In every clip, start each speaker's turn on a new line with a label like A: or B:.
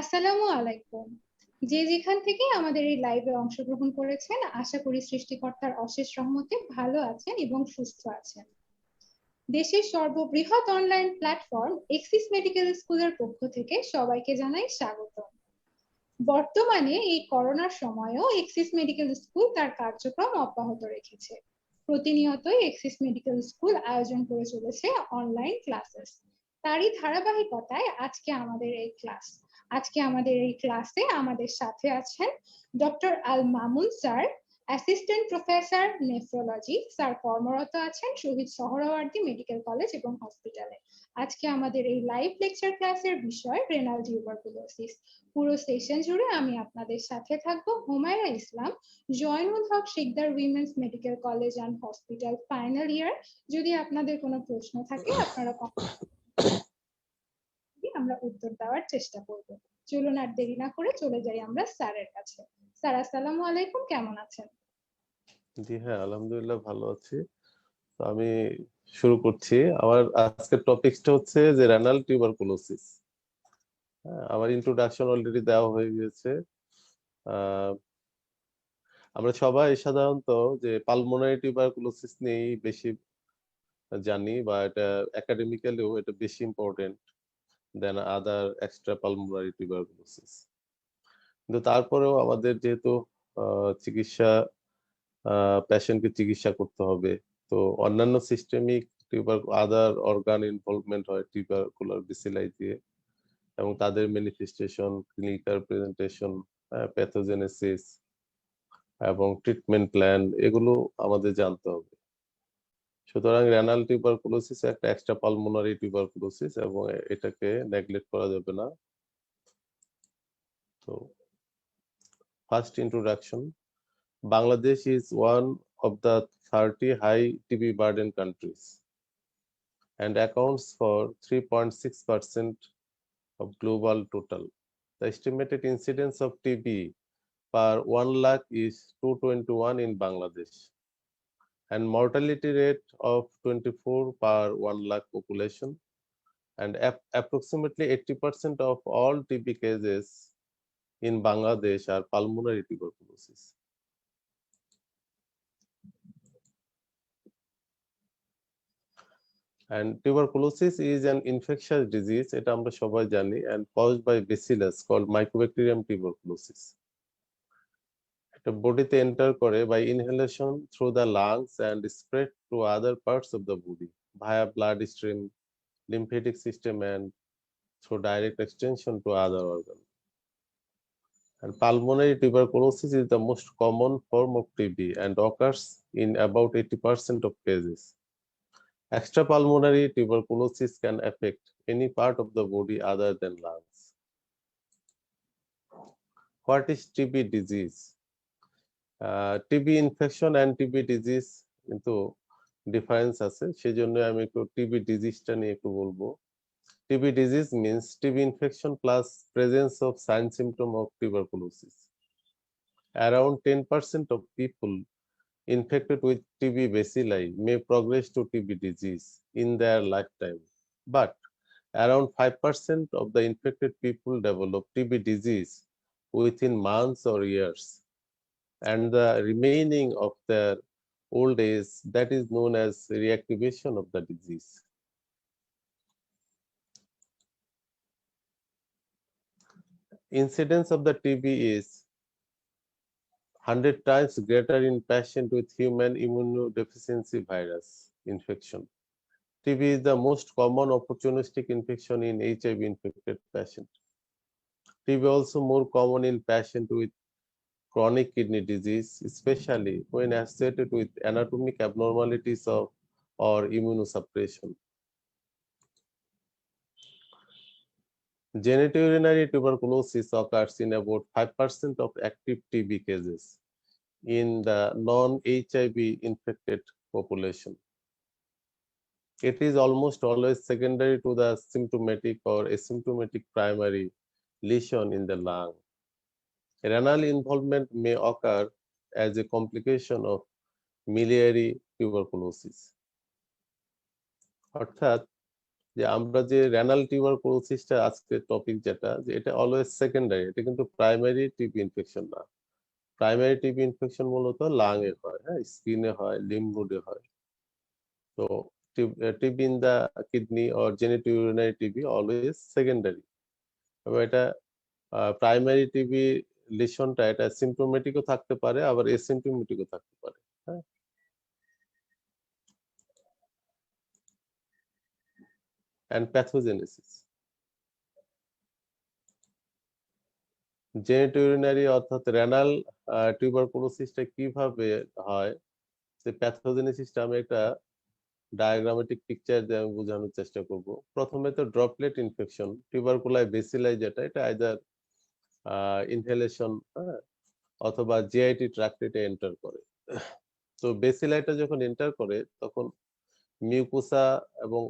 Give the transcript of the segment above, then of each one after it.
A: আসসালামু আলাইকুম। যে যেখান থেকে আমাদের এই লাইভে অংশগ্রহণ করেছেন, আশা করি সৃষ্টিকর্তার অশেষ রহমতে ভালো আছেন এবং সুস্থ আছেন। দেশের সর্ববৃহৎ অনলাইন প্ল্যাটফর্ম এক্সিস মেডিকেল স্কুলের পক্ষ থেকে সবাইকে জানাই স্বাগত। বর্তমানে এই করোনার সময়ও এক্সিস মেডিকেল স্কুল তার কার্যক্রম অব্যাহত রেখেছে। প্রতিনিয়তই এক্সিস মেডিকেল স্কুল আয়োজন করে চলেছে অনলাইন ক্লাসেস। তারই ধারাবাহিকতায় আজকে আমাদের এই ক্লাসে আমাদের সাথে আছেন doctor Al Mamun sir, assistant professor nephrology sir, কর্মরত আছেন শহীদ সোহরাওয়ার্দী মেডিকেল কলেজ এবং হসপিটালে। আজকে আমাদের এই লাইভ লেকচার ক্লাসের বিষয় রেনাল টিউবারকুলোসিস। পুরো সেশন জুড়ে আমি আপনাদের সাথে থাকবো Humaira Islam, Zainul Haque Sikdar women's medical college and hospital final year. যদি আপনাদের কোনো প্রশ্ন থাকে আপনারা আমরা উত্তর দেওয়ার চেষ্টা করব। চলুন আর দেরি না করে চলে যাই আমরা স্যারের কাছে। স্যার আসসালামু আলাইকুম, কেমন আছেন?
B: জি হ্যাঁ, আলহামদুলিল্লাহ ভালো আছি। তো আমি শুরু করছি। আমার আজকের টপিকটা হচ্ছে যে রেনাল টিউবারকুলোসিস। আমার ইন্ট্রোডাকশন অলরেডি দেওয়া হয়ে গিয়েছে। আমরা সবাই সাধারণত যে পালমোনারি টিউবারকুলোসিস নিয়েই বেশি জানি, বা এটা একাডেমিক্যালিও এটা বেশি ইম্পর্টেন্ট দেন আদার এক্সট্রা পালমোনারি টিউবারকুলোসিস। কিন্তু তারপরেও আমাদের যেহেতু চিকিৎসা পেশেন্টকে চিকিৎসা করতে হবে, তো অন্যান্য সিস্টেমিক আদার অর্গান ইনভলভমেন্ট হয় টিউবারকুলার বেসিলাই দিয়ে, এবং তাদের ম্যানিফেস্টেশন, ক্লিনিক্যাল প্রেজেন্টেশন, প্যাথোজেনেসিস এবং ট্রিটমেন্ট প্ল্যান, এগুলো আমাদের জানতে হবে। সুতরাং রেনাল টিউবারকুলোসিস একটা এক্সট্রা পালমোনারি টিউবারকুলোসিস এবং এটাকে নেগলেক্ট করা যাবে না। তো first introduction, Bangladesh is one of the 30 high TB burden countries and accounts for 3.6% of global total. The estimated incidence of TB per 1 lakh is 221 in Bangladesh, and mortality rate of 24 per 1 lakh population, and approximately 80% of all TB cases in Bangladesh are pulmonary tuberculosis. And tuberculosis is an infectious disease, এটা আমরা সবাই জানি, and caused by bacillus called Mycobacterium tuberculosis. এটা বডিতে enter করে by inhalation through the lungs and spread to other parts of the body via blood stream, lymphatic system, and through direct extension to other organs. And pulmonary tuberculosis is the most common form of TB and occurs in about 80% of cases. Extrapulmonary tuberculosis can affect any part of the body other than lungs. What is TB disease? TB infection and TB disease কিন্তু difference আছে, সেজন্য আমি একটু TB ডিজিজটা নিয়ে একটু বলবো। TB disease means TB infection plus presence of sign symptom of tuberculosis. Around 10% of people infected with TB bacilli may progress to TB disease in their lifetime, but around 5% of the infected people develop TB disease within months or years, and the remaining of their old age, that is known as reactivation of the disease. Incidence of the TB is 100 times greater in patient with human immunodeficiency virus infection. TB is the most common opportunistic infection in HIV infected patient. TB also more common in patient with chronic kidney disease, especially when associated with anatomic abnormalities of or immunosuppression. Genitourinary tuberculosis occurs in about 5% of active TB cases in the non-HIV infected population. It is almost always secondary to the symptomatic or asymptomatic primary lesion in the lung. Renal involvement may occur as a complication of miliary tuberculosis. অর্থাৎ যে আমরা যে renal টিউবারকুলোসিসটা আজকে topic যেটা, যে এটা always secondary, এটা কিন্তু প্রাইমারি টিবি ইনফেকশন না। প্রাইমারি টিবি ইনফেকশন মূলত লাং এ হয়, হ্যাঁ, স্কিনে হয়, লিম্ফ নোডে হয়। তো TB in the kidney or genitourinary TB always secondary. এবং এটা প্রাইমারি টিবি লিশনটা এটা সিম্পটোমেটিকও থাকতে পারে, আবার এসিম্পটোমেটিকও থাকতে পারে, হ্যাঁ। এন্ড প্যাথোজেনেসিস, জেনিটোরিনারি অর্থাৎ রেনাল টিউবারকুলোসিসটা কিভাবে হয়, সেই প্যাথোজেনেসিসটা আমি একটা ডায়াগ্রামেটিক পিকচার দিয়ে আমি বোঝানোর চেষ্টা করব। প্রথমে তো ড্রপলেট ইনফেকশন, টিউবারকুলাই বেসিলাই যেটা, এটা আইদার ইনহেলেশন, হ্যাঁ, অথবা জিআইটি ট্র্যাক্টে এন্টার করে। তো বেসিলাইটা যখন এন্টার করে তখন মিউকোসা এবং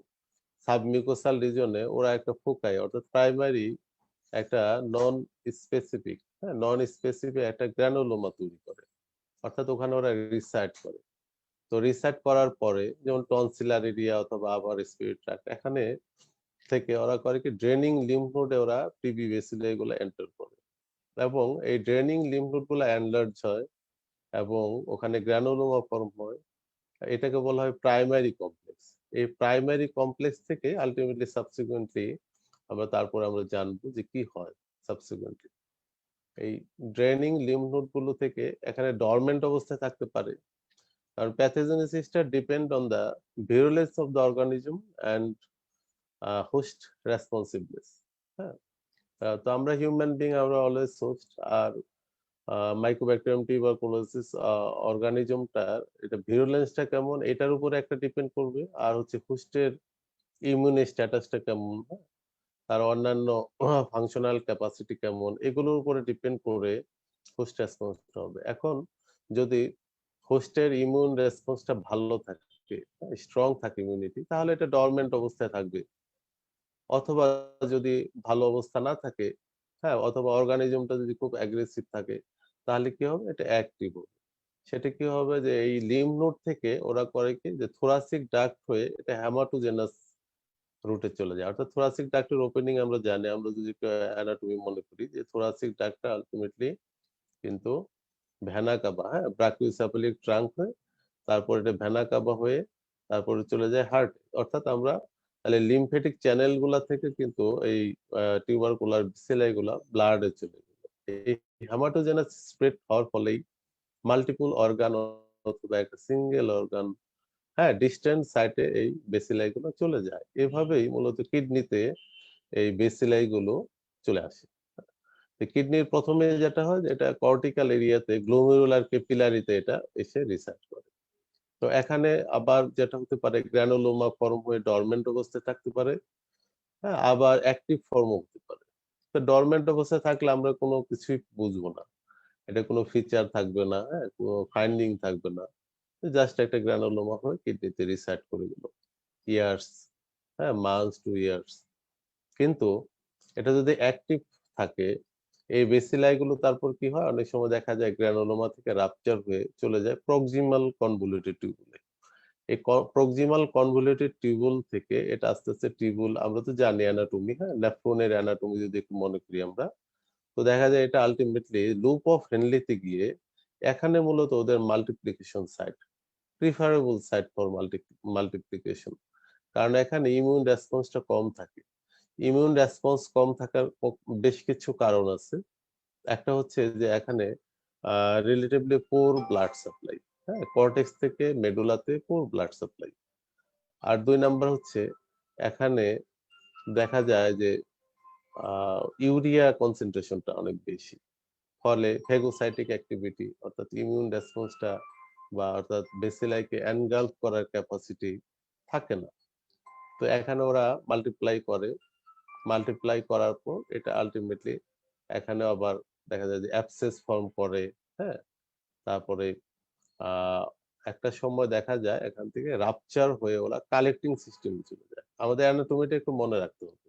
B: সাবমিউকোসাল রিজনে ওরা একটা ফোকাই অর্থাৎ প্রাইমারি একটা নন স্পেসিফিক, হ্যাঁ, নন স্পেসিফিক একটা গ্রানুলোমা তৈরি করে, অর্থাৎ ওখানে ওরা রিসার্চ করে। তো রিসার্চ করার পরে যেমন টনসিলার এরিয়া অথবা আবার রেসপিরেটরি ট্র্যাক্ট, এখানে থেকে ওরা করে কি ড্রেনিং লিম্ফ নোডে ওরা টিবি বেসিলাই গুলো এন্টার করে, এবং এই ড্রেনিং লিম্ফ নোড গুলো এনলার্জ হয় এবং ওখানে গ্রানুলোমা ফর্ম হয়। এটাকে বলা হয় প্রাইমারি কমপ্লেক্স। এই প্রাইমারি কমপ্লেক্স থেকে আলটিমেটলি সাবসিকুয়েন্টলি আমরা জানবো যে কি হয় সাবসিকুয়েন্টলি। এই ড্রেনিং লিম্ফ নোড গুলো থেকে এখানে ডরমেন্ট অবস্থায় থাকতে পারে, কারণ প্যাথোজেনেসিসটা depend on the virulence of the organism and host responsiveness, হ্যাঁ। তো আমরা হিউম্যান বিং আমরা অলওয়েজ হোস্ট, আর মাইক্রোব্যাকটেরিয়াম টিউবারকুলোসিস অর্গানিজমটার এটা ভিরুলেন্সটা কেমন এটার উপরে একটা ডিপেন্ড করবে, আর হচ্ছে হোস্টের ইমিউন স্ট্যাটাসটা কেমন, হ্যাঁ, তার অন্যান্য ফাংশনাল ক্যাপাসিটি কেমন, এগুলোর উপরে ডিপেন্ড করে হোস্ট রেসপন্সটা হবে। এখন যদি হোস্টের ইমিউন রেসপন্সটা ভালো থাকে, স্ট্রং থাকে ইমিউনিটি, তাহলে এটা ডরমেন্ট অবস্থায় থাকবে। অথবা যদি ভালো অবস্থা না থাকে, হ্যাঁ, অথবা অর্গানিজমটা যদি খুব অ্যাগ্রেসিভ থাকে, তাহলে কি হবে, এটা অ্যাক্টিভ হবে। সেটা কি হবে যে এই লিম্ফ নোড থেকে ওরা করে কি যে থোরাসিক ডাক্ট হয়ে এটা হ্যামাটোজেনাস রুটে চলে যায়। অর্থাৎ থোরাসিক ডাক্টের ওপেনিং আমরা জানি, আমরা যদি অ্যানাটমি মনে করি যে থোরাসিক ডাক্টটা আলটিমেটলি কিন্তু ভেনা কাবা, হ্যাঁ, ব্রাকিওসেফালিক ট্রাঙ্ক হয়ে তারপর এটা ভেনা কাবা হয়ে তারপরে চলে যায় হার্ট। অর্থাৎ আমরা তাহলে লিম্ফেটিক চ্যানেল গুলা থেকে কিন্তু এই টিউবারকুলার সেলাই গুলা ব্লাডে চলে গেল। এই হেমাটোজেনাস স্প্রেড হওয়ার ফলেই মাল্টিপল অর্গান অথবা একটা সিঙ্গেল অর্গান, হ্যাঁ, ডিস্টেন্ট সাইটে এই বেসিলাই গুলো চলে যায়। এভাবেই মূলত কিডনিতে এই বেসিলাই গুলো চলে আসে। কিডনির প্রথমে যেটা হয় যে এটা কর্টিক্যাল এরিয়াতে গ্লোমেরুলার ক্যাপিলারিতে এটা এসে রিসার্চ করে। তো এখানে আবার যেটা হতে পারে গ্রানুলোমা ফর্ম হয়ে ডরমেন্ট অবস্থায় থাকতে পারে, হ্যাঁ, আবার অ্যাক্টিভ ফর্মও হতে পারে। তো ডরমেন্ট অবস্থায় থাকলে আমরা কোনো কিছুই বুঝবো না, এটা কোনো ফিচার থাকবে না, হ্যাঁ, কোনো ফাইন্ডিং থাকবে না, জাস্ট একটা গ্রানুলোমা হয়ে কিডনিতে রিসার্চ করে গেল ইয়ার্স, হ্যাঁ, মান্থস টু ইয়ার্স। কিন্তু এটা যদি অ্যাক্টিভ থাকে, এই বেসিলাই গুলো তারপর কি হয়, অনেক সময় দেখা যায় গ্রানুলোমা থেকে রাপচার হয়ে চলে যায় প্রক্সিমাল কনভলিউটেড টিউবুলে। এই প্রক্সিমাল কনভলিউটেড টিউবুল থেকে এটা আস্তে আস্তে টিউবুল, আমরা তো জানি অ্যানাটমি, হ্যাঁ, নেফ্রনের অ্যানাটমি যদি একটু মনে করি আমরা, তো দেখা যায় এটা আলটিমেটলি লুপ অফ হেনলিতে গিয়ে এখানে মূলত ওদের multiplication site, preferable site for multiplication. কারণ এখানে ইমিউন রেসপন্সটা কম থাকে। ইমিউন রেসপন্স কম থাকার বেশ কিছু কারণ আছে। একটা হচ্ছে যে এখানে রিলেটিভলি পোর ব্লাড সাপ্লাই, হ্যাঁ, কর্টেক্স থেকে মেডুলাতে পোর ব্লাড সাপ্লাই। আর ২ নাম্বার হচ্ছে এখানে দেখা যায় যে ইউরিয়া কনসেন্ট্রেশনটা অনেক বেশি। ফলে ফেগোসাইটিক অ্যাক্টিভিটি অর্থাৎ ইমিউন রেসপন্সটা বা অর্থাৎ বেসিলাইকে এনগালফ করার ক্যাপাসিটি থাকে না। তো এখানে ওরা মাল্টিপ্লাই করে, মাল্টিপ্লাই করার পর এটা আলটিমেটলি এখানে আবার দেখা যায় যে অ্যাবসেস ফর্ম করে, হ্যাঁ, তারপরে আহ একটা সময় দেখা যায় এখান থেকে রাপচার হয়ে ওরা কালেক্টিং সিস্টেমে চলে যায়। আমাদের অ্যানাটমিটা একটু মনে রাখতে হবে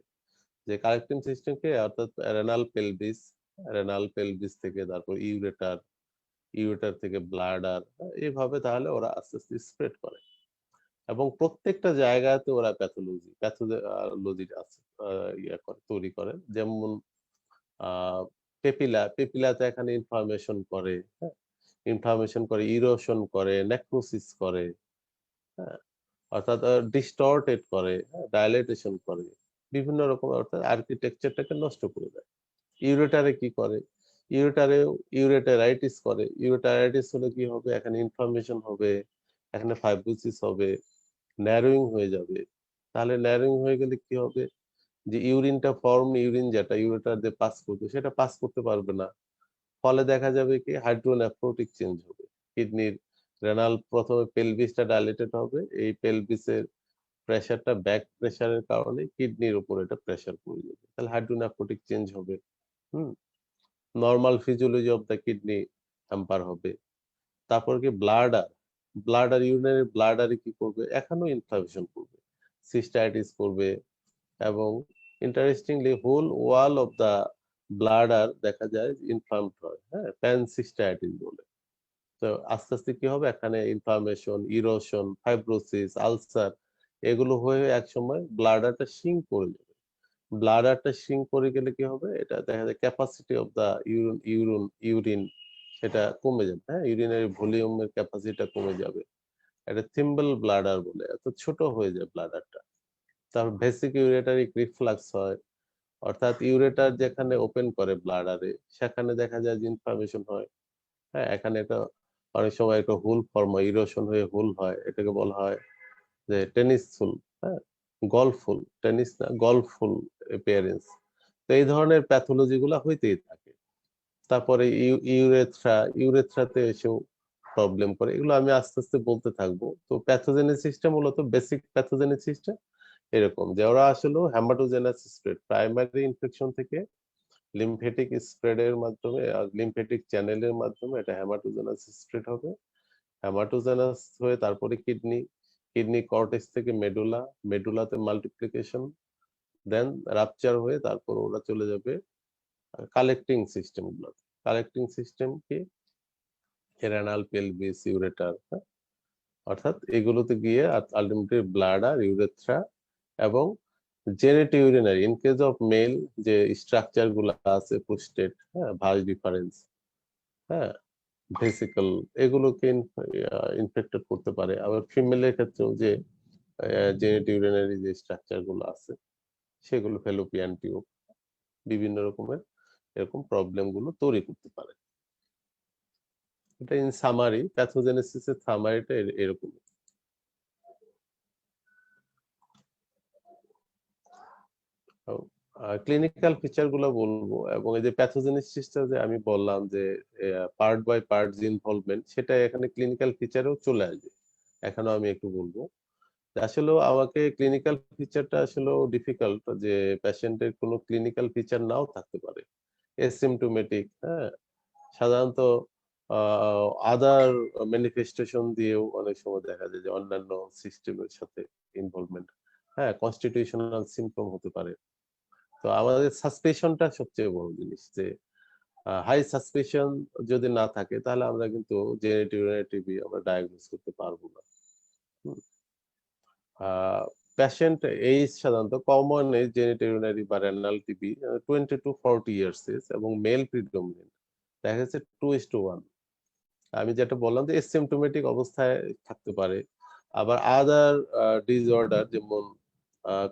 B: যে কালেক্টিং সিস্টেমকে অর্থাৎ রেনাল পেলভিস থেকে তারপর ইউরেটার, ইউরেটার থেকে ব্লাডার, এইভাবে তাহলে ওরা আস্তে আস্তে স্প্রেড করে। এবং প্রত্যেকটা জায়গাতে ওরা প্যাথোলজি আছে তৈরি করে। যেমন পেপিলাতে এখানে ইনফরমেশন করে, হ্যাঁ? ইনফরমেশন করে, ইরোশন করে, নেক্রোসিস করে, হ্যাঁ? অর্থাৎ ডিস্টর্টেড করে, হ্যাঁ? ডাইলেটেশন করে। বিভিন্ন রকম অর্থাৎ আর্কিটেকচারটাকে নষ্ট করে দেয়। ইউরেটারে কি করে? ইউরেটারেও ইউরেটারাইটিস করে। ইউরেটারাইটিস হলে কি হবে? এখানে ইনফ্লামেশন হবে, এখানে ফাইব্রোসিস হবে, ন্যারোইং হয়ে যাবে। তাহলে ন্যারোইং হয়ে গেলে কি হবে? যে ইউরিন যেটা ইউরেটার দিয়ে পাস করতো সেটা পাস করতে পারবে না। ফলে দেখা যাবে কি হাইড্রোনেফ্রোটিক চেঞ্জ হবে। কিডনির প্রথমে পেলভিসটা ডাইলেটেড হবে। এই পেলভিসের প্রেশারটা ব্যাক প্রেশারের কারণে কিডনির উপর এটা প্রেশার পড়ে যাবে। তাহলে হাইড্রোনেফ্রোটিক চেঞ্জ হবে। হুম? Normal physiology of the kidney hamper হবে। তারপর কি ইউরিনারি ব্লাডারে কি করবে? এখানেও ইনফ্লামেশন করবে। সিস্টাইটিস করবে এবং interestingly whole wall of the bladder দেখা যায় ইনফ্লামড হয়, হ্যাঁ? প্যানসিস্টাইটিস বলে। তো আস্তে, আস্তে কি হবে? এখানে ইনফ্লামেশন, ইরোশন, ফাইব্রোসিস, আলসার এগুলো হয়ে একসময় ব্লাডারটা সিঙ্ক করে যাবে। ব্লাডারটা সিঙ্ক করে গেলে কি হবে? এটা দেখা যায় ক্যাপাসিটি অফ দা ইউরিন সেটা কমে যাবে, হ্যাঁ? ইউরিনারি ভলিউমের ক্যাপাসিটিটা কমে যাবে। এটা থিম্বল ব্লাডার বলে। এত ছোট হয়ে যায় ব্লাডারটা। তারপর ভেসিক ইউরেটারিক রিফ্লাক্স হয়। অর্থাৎ ইউরেটার যেখানে ওপেন করে ব্লাডারে সেখানে দেখা যায় যে ইনফ্লামেশন হয়। হ্যাঁ? এখানে একটা অনেক সময় একটা হোল ফর্ম হয়, ইরোশন হয়ে হোল হয়। এটাকে বলা হয় যে টেনিস ফুল, হ্যাঁ? গলফ ফুল, টেনিস না গলফ ফুল অ্যাপিয়ারেন্স। তো এই ধরনের প্যাথোলজি গুলা হইতেই থাকে। তারপরে ইউরেথ্রাতে এসেও প্রবলেম করে। এগুলো আমি আস্তে, আস্তে বলতে থাকবো। তো প্যাথোজেনেসিসটা মূলত বেসিক প্যাথোজেনেসিসটা এরকম যে ওরা আসলেও হেমাটোজেনাস স্প্রেড প্রাইমারি ইনফেকশন থেকে লিম্ফেটিক স্প্রেড এর মাধ্যমে লিম্ফেটিক চ্যানেলের মাধ্যমে এটা হেমাটোজেনাস স্প্রেড হবে। হেমাটোজেনাস হয়ে তারপরে কিডনি কর্টেক্স থেকে মেডুলাতে মাল্টিপ্লিকেশন, দেন রাপচার হয়ে তারপর ওরা চলে যাবে কালেক্টিং সিস্টেম গুলোতে। কালেক্টিং সিস্টেম কি? রেনাল, পেলভিস, ইউরেটার, হ্যাঁ? অর্থাৎ এগুলোতে গিয়ে আলটিমেটলি ব্লাডার, ইউরেথ্রা এবং জেনিটোইউরিনারি ইন কেস অফ মেল যে স্ট্রাকচার গুলা আছে প্রোস্টেট, হ্যাঁ? ভাঁজ ডিফারেন্স, হ্যাঁ? ভেসিকল এগুলোকে ইনফেক্টেড করতে পারে। আবার ফিমেলের ক্ষেত্রেও যে জেনিটোইউরিনারি যে স্ট্রাকচার গুলো আছে সেগুলো ফেলোপিয়ান টিউব বিভিন্ন রকমের এরকম প্রবলেম গুলো তৈরি করতে পারে। এটা ইন সামারি প্যাথোজেনেসিস এর সামারিটা এরকম। ক্লিনিক্যাল ফিচার গুলো বলবো এবং এই যে প্যাথোজেনেসিসটা যে আমি বললাম যে পার্ট বাই পার্ট যে ইনভলভমেন্ট সেটা এখানে ক্লিনিক্যাল ফিচারেও চলে আসবে। এখানেও আমি একটু বলবো আসলেও আমাকে ক্লিনিক্যাল ফিচারটা আসলেও ডিফিকাল্ট যে পেশেন্টের কোনো ক্লিনিক্যাল ফিচার নাও থাকতে পারে এসিমটোমেটিক, হ্যাঁ? সাধারণত আদার ম্যানিফেস্টেশন দিয়েও অনেক সময় দেখা যায় যে অন্যান্য সিস্টেমের সাথে ইনভলভমেন্ট, হ্যাঁ? কনস্টিটিউশনাল সিম্পটম হতে পারে। তো আমাদের সাসপেশনটা সবচেয়ে বড় জিনিস যে হাই সাসপেশন যদি না থাকে তাহলে আমরা কিন্তু জেনেটিভ টিবি আমরা ডায়াগনোস করতে পারবো না। হুম? পেশেন্ট এইজ সাধারণত কমন এজ জেনিটোরিনারি বা renal TB 20 to 40 years age এবং মেল প্রিডমিনেন্ট দেখা যাচ্ছে 2:1। আমি যেটা বললাম যে এসিম্পটোমেটিক অবস্থায় থাকতে পারে। আবার আদার ডিসঅর্ডার যেমন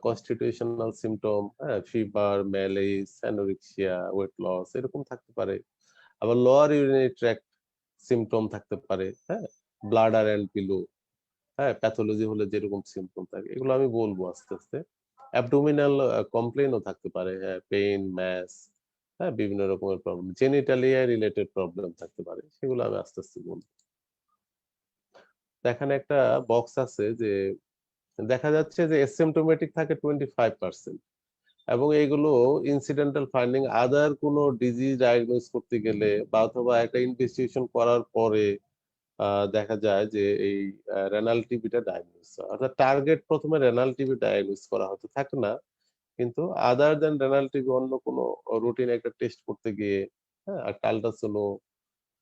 B: কনস্টিটিউশনাল সিম্পটম, হ্যাঁ? ফিভার, ম্যালেজ, অ্যানোরেক্সিয়া, ওয়েট লস এরকম থাকতে পারে। আবার লোয়ার ইউরিনারি ট্র্যাক্ট সিম্পটম থাকতে পারে, হ্যাঁ? ব্লাডার এন্ড বিলো, হ্যাঁ? প্যাথোলজি হলে যেরকম সিম্পটম থাকে এগুলো আমি বলবো আস্তে, আস্তে। অ্যাবডোমিনাল কমপ্লেইনও থাকতে পারে, হ্যাঁ? পেইন, ম্যাস, হ্যাঁ? বিভিন্ন রকমের প্রবলেম, জেনিটালিয়া রিলেটেড প্রবলেম থাকতে পারে। সেগুলো আমি আস্তে, আস্তে বলবো। এখানে একটা বক্স আছে যে দেখা যাচ্ছে যে এসিম্পটোমেটিক থাকে 25% এবং এগুলো ইনসিডেন্টাল ফাইন্ডিং আদার কোনো ডিজিজ ডায়াগনোস করতে গেলে বা অথবা একটা ইনভেস্টিগেশন করার পরে দেখা যায় যে এই রেনাল টিবিটা ডায়াগনোস হয়। অর্থাৎ টার্গেট প্রথমে রেনাল টিবি ডায়াগনোস করা হতে থাকে না। কিন্তু আদার দেন রেনাল টিবি অন্য কোনো রুটিন একটা টেস্ট করতে গিয়ে, হ্যাঁ? একটা আল্ট্রাসোনো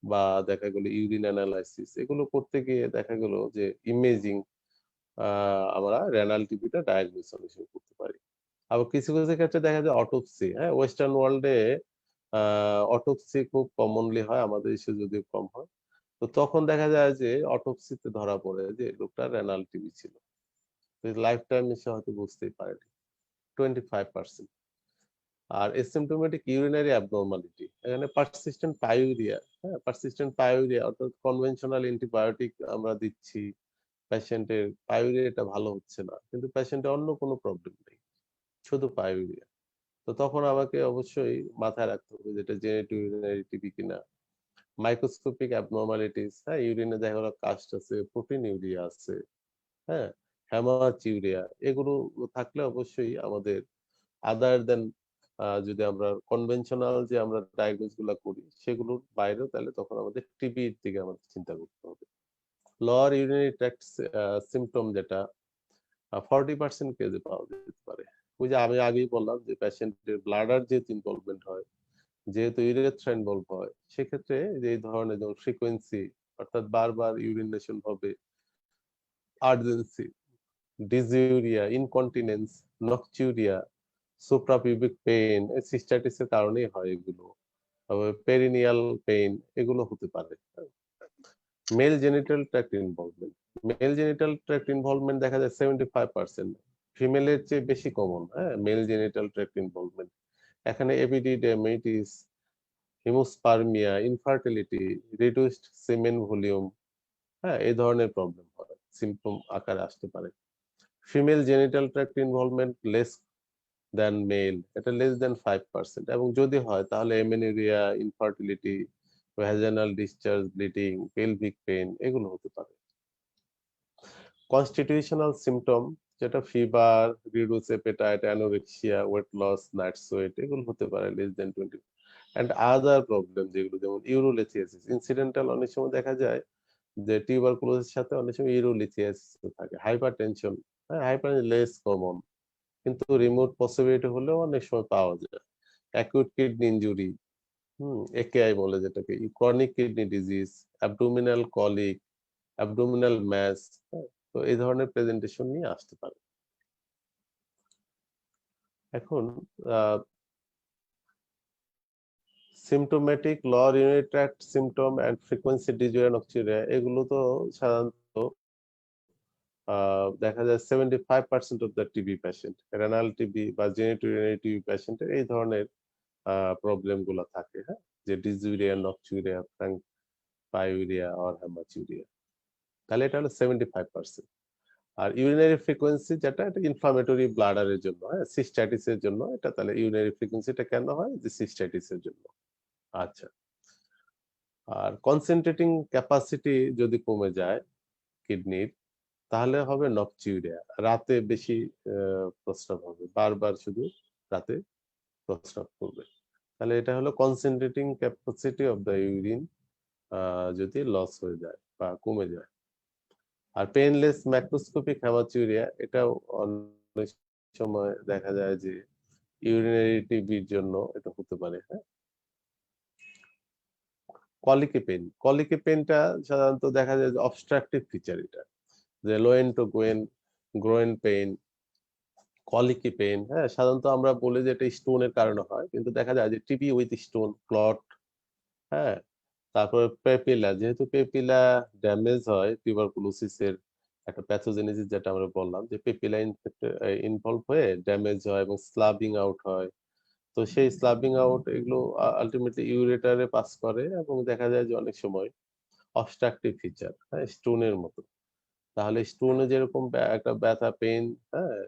B: বা দেখা গেল ইউরিন অ্যানালাইসিস এগুলো করতে গিয়ে দেখা গেল যে ইমেজিং আমরা রেনাল টিবিটা ডায়াগনোসিস করতে পারি। আবার কিছু ক্ষেত্রে দেখা যায় অটোপসি, হ্যাঁ? ওয়েস্টার্ন ওয়ার্লড এ অটোপসি খুব কমনলি হয়, আমাদের দেশে যদিও কম হয়। তো তখন দেখা যায় যে অটোপসিতে ধরা পড়ে যে লোকটার রেনাল টিবি ছিল। লাইফ টাইম সে হয়তো বুঝতেই পারেনি। 25%। আর এসিম্পটোমেটিক ইউরিনারি অ্যাবনরমালিটি, এখানে পারসিস্টেন্ট পাইউরিয়া, হ্যাঁ? পারসিস্টেন্ট পাইউরিয়া অর্থাৎ কনভেনশনাল অ্যান্টিবায়োটিক আমরা দিচ্ছি, পেশেন্টের পাইউরিয়াটা ভালো হচ্ছে না। কিন্তু পেশেন্টের অন্য কোনো প্রবলেম নেই। শুধু পাইউরিয়া। তো তখন আমাকে অবশ্যই মাথায় রাখতে হবে যে এটা জেনেটিক ইউরিনারি টিবি কিনা। মাইক্রোস্কোপিক অ্যাবনরমালিটিস, হ্যাঁ? ইউরিনে দেখা গেল কাস্ট আছে, প্রোটিনউরিয়া আছে, হ্যাঁ? হেমাচিউরিয়া, এগুলো থাকলে অবশ্যই আমাদের আদার দেন যদি আমরা কনভেনশনাল যে আমরা ডায়াগনোস গুলা করি সেগুলোর বাইরেও, তাহলে তখন আমাদের টিবির দিকে আমাদের চিন্তা করতে হবে। লোয়ার ইউরিনারি ট্র্যাক্ট সিম্পটম যেটা 40% কেসে পাওয়া যেতে পারে। ওই যে আমি আগেই বললাম যে পেশেন্টের ব্লাডার যেহেতু ইনভলভমেন্ট হয়, যেহেতু ইউরেথ্রা ইনভলভ হয়, সেক্ষেত্রে যে এই ধরনের যেমন ফ্রিকোয়েন্সি অর্থাৎ বারবার ইউরিনেশন হবে, urgency, dysuria, incontinence, nocturia, suprapubic pain, cystitis এর কারণেই হয় এগুলো। পেরিনিয়াল পেইন, এগুলো হতে পারে। Male genital tract involvement, male genital tract involvement দেখা যায় 75%, ফিমেলের চেয়ে বেশি কমন, হ্যাঁ? মেল জেনিটাল ট্র্যাক্ট ইনভলভমেন্ট, এখানে epididymitis, haemospermia, infertility, reduced semen volume, হ্যাঁ? এই ধরনের প্রবলেম হয়, সিম্পটম আকারে আসতে পারে। Female genital tract involvement less than male, এটা লেস দেন 5%, এবং যদি হয় তাহলে amenorrhoea, infertility, vaginal discharge, bleeding, pelvic pain, এগুলো হতে পারে। কনস্টিটিউশনাল সিম্পটম যেটা fever, reduce appetite, anorexia, weight loss, night sweat, এগুলো হতে পারে less than 20। And other problem যেগুলো যেমন ইউরোলিথিয়াসিস, ইনসিডেন্টাল অনেক সময় দেখা যায় যে টিউবারকুলোসিসের সাথে অনেক সময় ইউরোলিথিয়াসিস থাকে, হাইপারটেনশন, হ্যাঁ? হাইপারটেনশন লেস কমন, কিন্তু রিমোট পসিবিলিটি হলেও অনেক সময় পাওয়া যায়। অ্যাকিউট কিডনি ইনজুরি, একেআই বলে যেটাকে, chronic kidney disease, abdominal colic, abdominal mass, হ্যাঁ? তো এই ধরনের প্রেজেন্টেশন নিয়ে আসতে পারে। এখন symptomatic lower urinary tract symptom and frequency dysuria nocturia, এগুলো তো সাধারণত দেখা যায় 75% of the TB patient, renal TB বা জেনেটিক ইউরিনারি টিবি পেশেন্টের এই ধরনের প্রবলেম গুলা থাকে, হ্যাঁ? যে ডিসইউরিয়া, নকচিউরিয়া, পাইউরিয়া অর হেমাচিউরিয়া, তাহলে এটা হলো 75%। আর ইউরিনারি ফ্রিকোয়েন্সি যেটা, এটা ইনফ্লামেটরি ব্লাডারের জন্য, হ্যাঁ? সিস্টাইটিস এর জন্য এটা, তাহলে ইউরিনারি ফ্রিকোয়েন্সিটা কেন হয়? যে সিস্টাইটিস এর জন্য। আচ্ছা। আর কনসেন্ট্রেটিং ক্যাপাসিটি যদি কমে যায় কিডনির, তাহলে হবে নকচিউরিয়া। রাতে বেশি প্রস্রাব হবে। বারবার শুধু রাতে প্রস্রাব করবে। তাহলে এটা হলো concentrating capacity of the urine যদি লস হয়ে যায় বা কমে যায়। আর পেইনলেস ম্যাক্রোস্কোপিক হেমাচিউরিয়া, এটাও অনেক সময় দেখা যায় যে ইউরিনারি টিবির জন্য এটা হতে পারে, হ্যাঁ? কলিকি পেইন, কলিকি পেইনটা সাধারণত দেখা যায় যে অবস্ট্রাকটিভ ফিচার এটা। যে লোয়েন টু গোয়েন, গ্রোয়েন পেইন, কলিকি পেইন, হ্যাঁ? সাধারণত আমরা বলি যে এটা স্টোনের কারণে হয়। কিন্তু দেখা যায় যে টিবি উইথ স্টোন, ক্লট, হ্যাঁ? তারপরে পেপিলা, যেহেতু পেপিলা ড্যামেজ হয় টিউবারকুলোসিস এর একটা প্যাথোজেনেসিস, যেটা আমরা বললাম যে পেপিলা ইনভলভ হয়ে ড্যামেজ হয় এবং স্লাবিং আউট হয়। তো সেই স্লাবিং আউট এগুলো আল্টিমেটলি ইউরেটারে পাস করে এবং দেখা যায় যে অনেক সময় অবস্ট্রাকটিভ ফিচার, হ্যাঁ? স্টোনের মতো। তাহলে স্টোনে যেরকম একটা ব্যথা, পেইন, হ্যাঁ?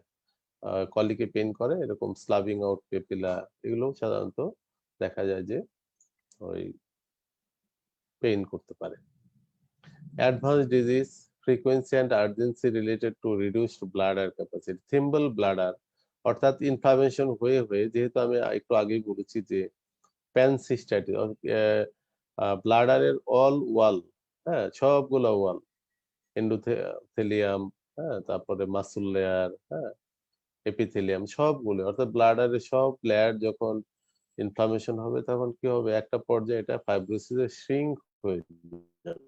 B: কলিকে পেইন করে, এরকম স্লাবিং আউট পেপিলা, এগুলো সাধারণত দেখা যায় যে ওই পেইন করতে পারে। Advanced disease, frequency and urgency related to reduced bladder capacity, thimble bladder, অর্থাৎ ইনফ্লামেশন হয়ে যেহেতু আমি একটু আগেই বলেছি যে প্যানসিস্টাইটিস, ব্লাডারের অল ওয়াল, হ্যাঁ? সবগুলা ওয়াল, এন্ডোথেলিয়াম, হ্যাঁ? তারপরে মাসল লেয়ার, হ্যাঁ? এপিথেলিয়াম, সবগুলো, অর্থাৎ ব্লাডারের সব লেয়ার যখন ইনফ্লামেশন হবে তখন কি হবে? একটা পর্যায়ে এটা ফাইব্রোসিস এর শ্রিঙ্ক হয়ে যাবে।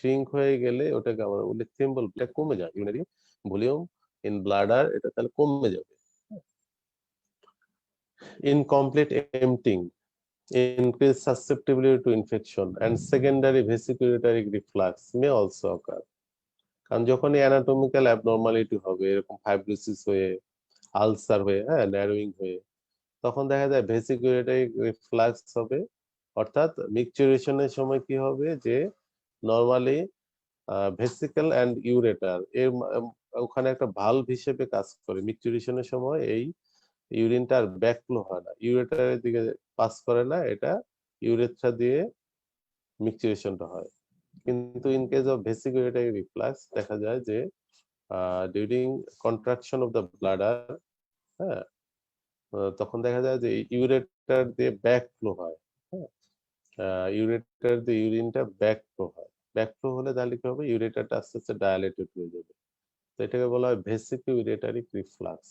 B: শ্রিঙ্ক হয়ে গেলে ওটাকে আমরা বলি থ্রম্বল, এটা কমে যায়, ইউরিনারি ভলিউম ইন ব্লাডার এটা তাহলে কমে যাবে। Incomplete emptying increase susceptibility to infection and secondary vesicular reflux may also occur. কারণ যখনই অ্যানাটমিক্যাল অ্যাবনরমালিটি হবে, এরকম ফাইব্রোসিস হয়ে, আলসার হয়ে, হ্যাঁ, ন্যারোইং হয়ে, তখন দেখা যায় ভেসিকুলেটারি রিফ্লাক্স হবে। অর্থাৎ মিকচুরেশনের সময় কি হবে যে নরমালি ভেসিকল অ্যান্ড ইউরেটার এর ওখানে একটা ভালভ হিসেবে কাজ করে। মিকচুরেশনের সময় এই ইউরিনটা আর ব্যাকফ্লো হয় না, ইউরেটারের দিকে পাস করে না, এটা ইউরেথ্রা দিয়ে মিকচুরেশনটা হয়। কিন্তু ইন কেস অফ ভেসিকুলেটারি রিফ্লাক্স দেখা যায় যে during contraction of the bladder, হ্যাঁ, তখন দেখা যায় যে ইউরেটার দিয়ে ব্যাকফ্লো হয়, হ্যাঁ, ইউরেটার দিয়ে ইউরিনটা ব্যাকফ্লো হয়। ব্যাকফ্লো হলে তাহলে কি হবে, ইউরেটারটা আস্তে আস্তে ডায়ালেটেড হয়ে যাবে। তো এটাকে বলা হয় ভেসিকুলেটারি রিফ্লাক্স।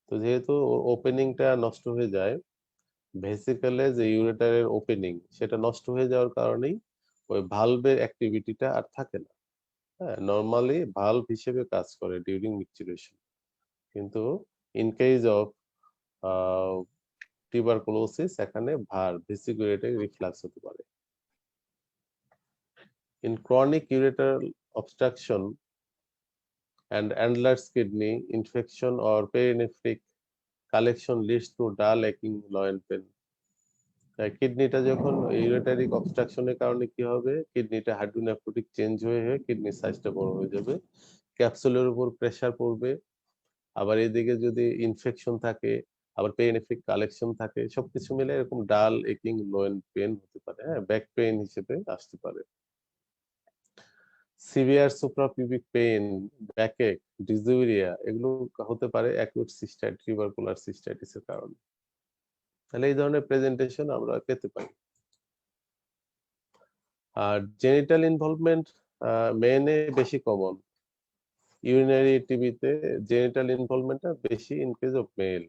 B: তো যেহেতু ওপেনিংটা নষ্ট হয়ে যায়, ভেসিকলে যে ইউরেটারের ওপেনিং সেটা নষ্ট হয়ে যাওয়ার কারণেই ওই ভালভের অ্যাক্টিভিটিটা আর থাকে না। হ্যাঁ, নরমালি ভালভ হিসেবে কাজ করে ডিউরিং মিকচুরেশন। কিন্তু ইন কেস অফ টিউবারকুলোসিস এখানে ভেসিকুলেটারি রিফ্লাক্স হতে পারে। In chronic ureteral obstruction and enlarged kidney infection or perinephric collection leads to dull aching loin pain. কিডনিটা যখন ইউরেটারিক অবস্ট্রাকশনের কারণে কি হবে, কিডনিটা হাইড্রোনেফ্রোটিক চেঞ্জ হয়ে কিডনির সাইজটা বড় হয়ে যাবে, ক্যাপসুলের উপর প্রেসার পড়বে, আবার এদিকে যদি ইনফেকশন থাকে, আবার পেইনেফ্রিক কালেকশন থাকে, সবকিছু মিলে এরকম ডাল একিং লোয়েন পেন হতে পারে, হ্যাঁ, ব্যাক পেইন হিসেবে আসতে পারে। সিভিয়ার সুপ্রাপিউবিক পেইন, ব্যাকএক, ডিসইউরিয়া এগুলো হতে পারে অ্যাকিউট সিস্টাইট টিউবারকুলার সিস্টাইটিসের কারণে। তাহলে এই ধরনের প্রেজেন্টেশন আমরা পেতে পারি। আর জেনিটাল ইনভলভমেন্ট মেনে বেশি কমন। ইউরিনারি টিবিতে জেনিটাল ইনভলভমেন্টটা বেশি in case of male.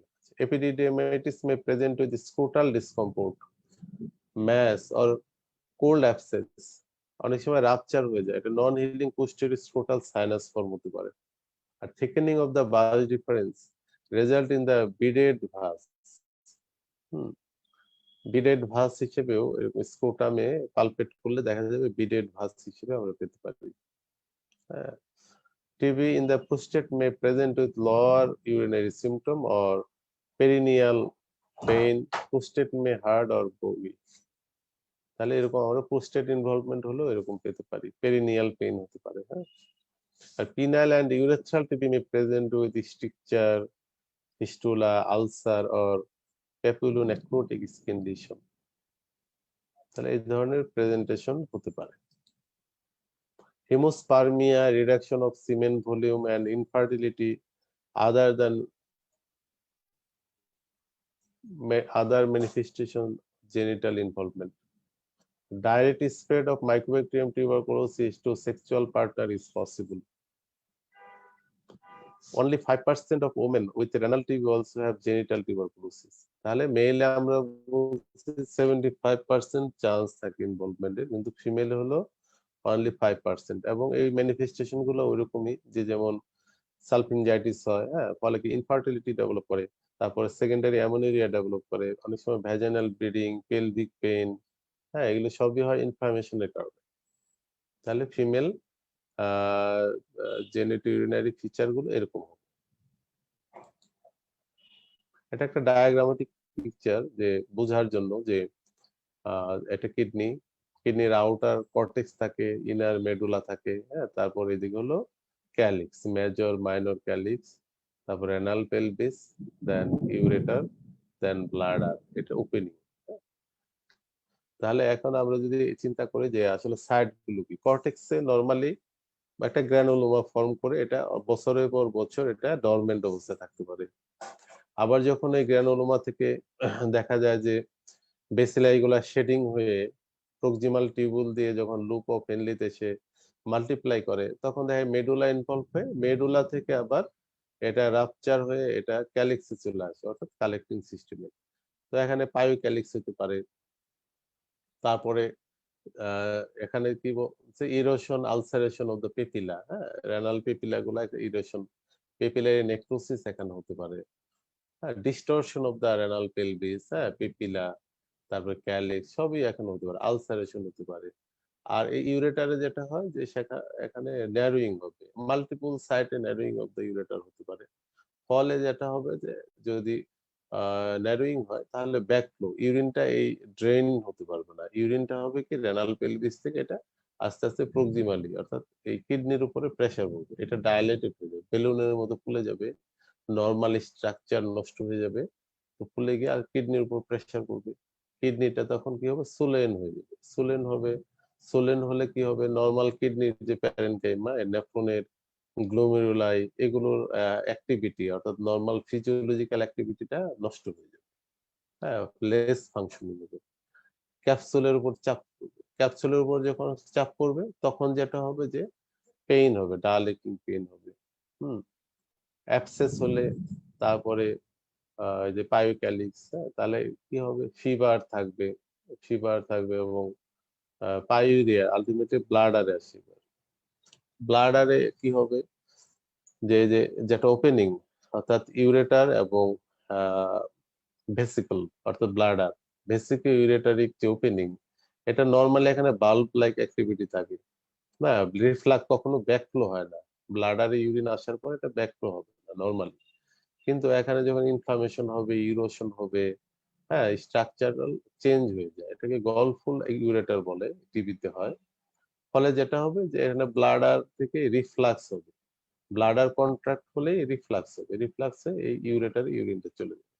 B: Epididymitis may present with scrotal discomfort, mass or cold abscess. অনেক সময় রাপচার হয়ে যায়, এটা non healing posterior scrotal sinus form হতে পারে। আর thickening of the vas deferens result in the beaded vas. Beaded vas হিসেবেও স্ক্রোটামে পালপেট করলে দেখা যাবে বিডেড ভাস হিসেবে আমরা পেতে পারি। হ্যাঁ, TB in the prostate may present with lower urinary symptom or perineal pain. Prostate may hard or boggy. তাহলে এরকম আমরা প্রোস্টেট ইনভলভমেন্ট হলো এরকম পেতে পারি, পেরিনিয়াল পেইন হতে পারে। হ্যাঁ, আর penile and urethral TB may present with stricture, fistula, ulcer or papulonecrotic skin lesion. তাহলে এই ধরনের প্রেজেন্টেশন হতে পারে। Hemospermia, reduction of semen volume and infertility other than other manifestation genital involvement. Direct spread of Mycobacterium tuberculosis to sexual partner is possible. Only 5% of women with renal TB also have genital tuberculosis. তাহলে মেলে আমরা বলছি 75% chance থাকে ইনভলভমেন্টের, কিন্তু female হলো only 5%। এবং এই manifestation গুলো ওইরকমই, যে যেমন সালফিনজাইটিস হয়, হ্যাঁ, ফলে কি ইনফার্টিলিটি ডেভেলপ করে, তারপরে সেকেন্ডারি অ্যামোনেরিয়া ডেভেলপ করে, অনেক সময় ভ্যাজাইনাল ব্লিডিং, পেলভিক পেইন, হ্যাঁ, এগুলো সবই হয় ইনফ্লামেশনের কারণে। তাহলে ফিমেল জেনিটোরিনারি ফিচার গুলো এরকম হবে। এটা একটা ডায়াগ্রামেটিক পিকচার, যে বোঝার জন্য যে এটা কিডনির আউটার কর্টেক্স থাকে, ইনার মেডুলা থাকে, হ্যাঁ, তারপর এদিকে হলো ক্যালিক্স, মেজর মাইনর ক্যালিক্স, তারপর রেনাল পেলভিস, দেন ইউরেটার, দেন ব্লাডার, এটা ওপেনিং। তাহলে এখন আমরা যদি চিন্তা করি যে আসলে সাইড গুলো কি, কর্টেক্সে নরমালি একটা গ্রানুলোমা ফর্ম করে, এটা বছরের পর বছর এটা ডরমেন্ট অবস্থায় থাকতে পারে। আবার যখন এই গ্রানুলোমা থেকে দেখা যায় যে বেসিলাই গুলা শেডিং হয়ে প্রক্সিমাল টিউবুল দিয়ে যখন লুপ অফ হেনলিতে এসে মাল্টিপ্লাই করে, তখন দেখা মেডুলা ইনভলভ হয়ে মেডুলা থেকে আবার এটা রাপচার হয়ে এটা ক্যালিক্সে চলে আসে, অর্থাৎ কালেক্টিং সিস্টেমে। তো এখানে পাইও ক্যালিক্স হতে পারে, তারপরে এখানে কি বলছে, erosion ulceration of the papilla, হ্যাঁ, রেনাল পেপিলা গুলা ইরোশন, পেপিলারি নেক্রোসিস এখানে হতে পারে, হ্যাঁ, distortion of the renal pelvis, হ্যাঁ, পেপিলা, তারপরে ক্যালিক্স সবই এখানে হতে পারে, আলসারেশন হতে পারে। আর এই ইউরেটারে যেটা হয় যে এখানে ন্যারোয়িং হবে, মাল্টিপল সাইটে ন্যারোয়িং অফ দ্য ইউরেটার হতে পারে। ফলে যেটা হবে যে যদি ন্যারোয়িং হয় তাহলে ব্যাকফ্লো, ইউরিনটা এই ড্রেন হতে পারবে না, ইউরিনটা হবে কি রেনাল পেলভিস থেকে এটা আস্তে আস্তে প্রক্সিমালি অর্থাৎ এই কিডনির উপরে প্রেসার পড়বে, এটা ডায়ালেটেড হয়ে যাবে, বেলুনের মতো ফুলে যাবে, নরমাল স্ট্রাকচার নষ্ট হয়ে যাবে, তো ফুলে গিয়ে আর কিডনির উপর প্রেসার পড়বে, কিডনিটা তখন কি হবে, সোলেন হয়ে যাবে, সোলেন হবে, সোলেন হলে কি হবে, নরমাল কিডনির যে প্যারেনকাইমা, নেফ্রনের, গ্লোমেরুলাই এগুলোর অ্যাক্টিভিটি অর্থাৎ নরমাল ফিজিওলজিক্যাল অ্যাক্টিভিটিটা নষ্ট হয়ে যাবে, হ্যাঁ, লেস ফাংশনিং হবে, ক্যাপসুলের উপর চাপ পড়বে, ক্যাপসুলের উপর যখন চাপ পড়বে তখন যেটা হবে যে পেইন হবে, ডায়ালেটিং পেইন হবে, হুম, অ্যাবসেস হলে তারপরে এই যে পায়োক্যালিক্স, হ্যাঁ, তাহলে কি হবে, ফিভার থাকবে, ফিভার থাকবে এবং পাইউরিয়া আলটিমেটলি ব্লাডারে আসবে, ব্লাডারে কি হবে, যে যেটা ওপেনিং অর্থাৎ ইউরেটার এবং ভেসিকল অর্থাৎ ব্লাডার, ভেসিকো ইউরেটারিক যে ওপেনিং, এটা নরমালি এখানে বাল্ব লাইক অ্যাক্টিভিটি থাকে না, রিফ্লাক্স কখনো ব্যাকফ্লো হয় না, ব্লাডারে ইউরিন আসার পর এটা ব্যাকফ্লো হবে না নরমালি, কিন্তু এখানে যখন ইনফ্লামেশন হবে, ইউরোশন হবে, হ্যাঁ, স্ট্রাকচারাল চেঞ্জ হয়ে যায়, এটাকে গলফুল ইউরেটার বলে, টিবিতে হয়। ফলে যেটা হবে যে এখানে ব্লাডার থেকে রিফ্লাক্স হবে, ব্লাডার কন্ট্রাক্ট হলেই রিফ্লাক্স হবে, রিফ্লাক্সে এই ইউরেটার ইউরিনটা চলে যাবে,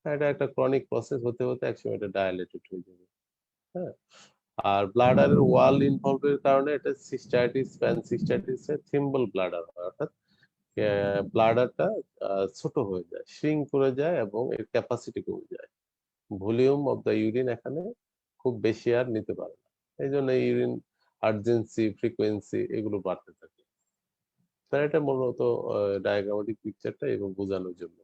B: হ্যাঁ, এটা একটা ক্রনিক প্রসেস হতে হতে একসময় এটা ডায়ালেটেড হয়ে যাবে, হ্যাঁ। আর ব্লাডারের ওয়াল ইনভলভের কারণে এটা সিস্টাইটিস, প্যানসিস্টাইটিস এর থিম্বল ব্লাডার হয়, অর্থাৎ ব্লাডারটা ছোট হয়ে যায়, শ্রিঙ্ক করে যায় এবং এর ক্যাপাসিটি কমে যায়, ভলিউম অফ দ্য ইউরিন এখানে খুব বেশি আর নিতে পারে না, এই জন্য ইউরিন আর্জেন্সি, ফ্রিকোয়েন্সি এগুলো বাড়তে থাকে। তাই এটা মূলত ডায়াগ্রামেটিক পিকচারটা এবং বোঝানোর জন্য।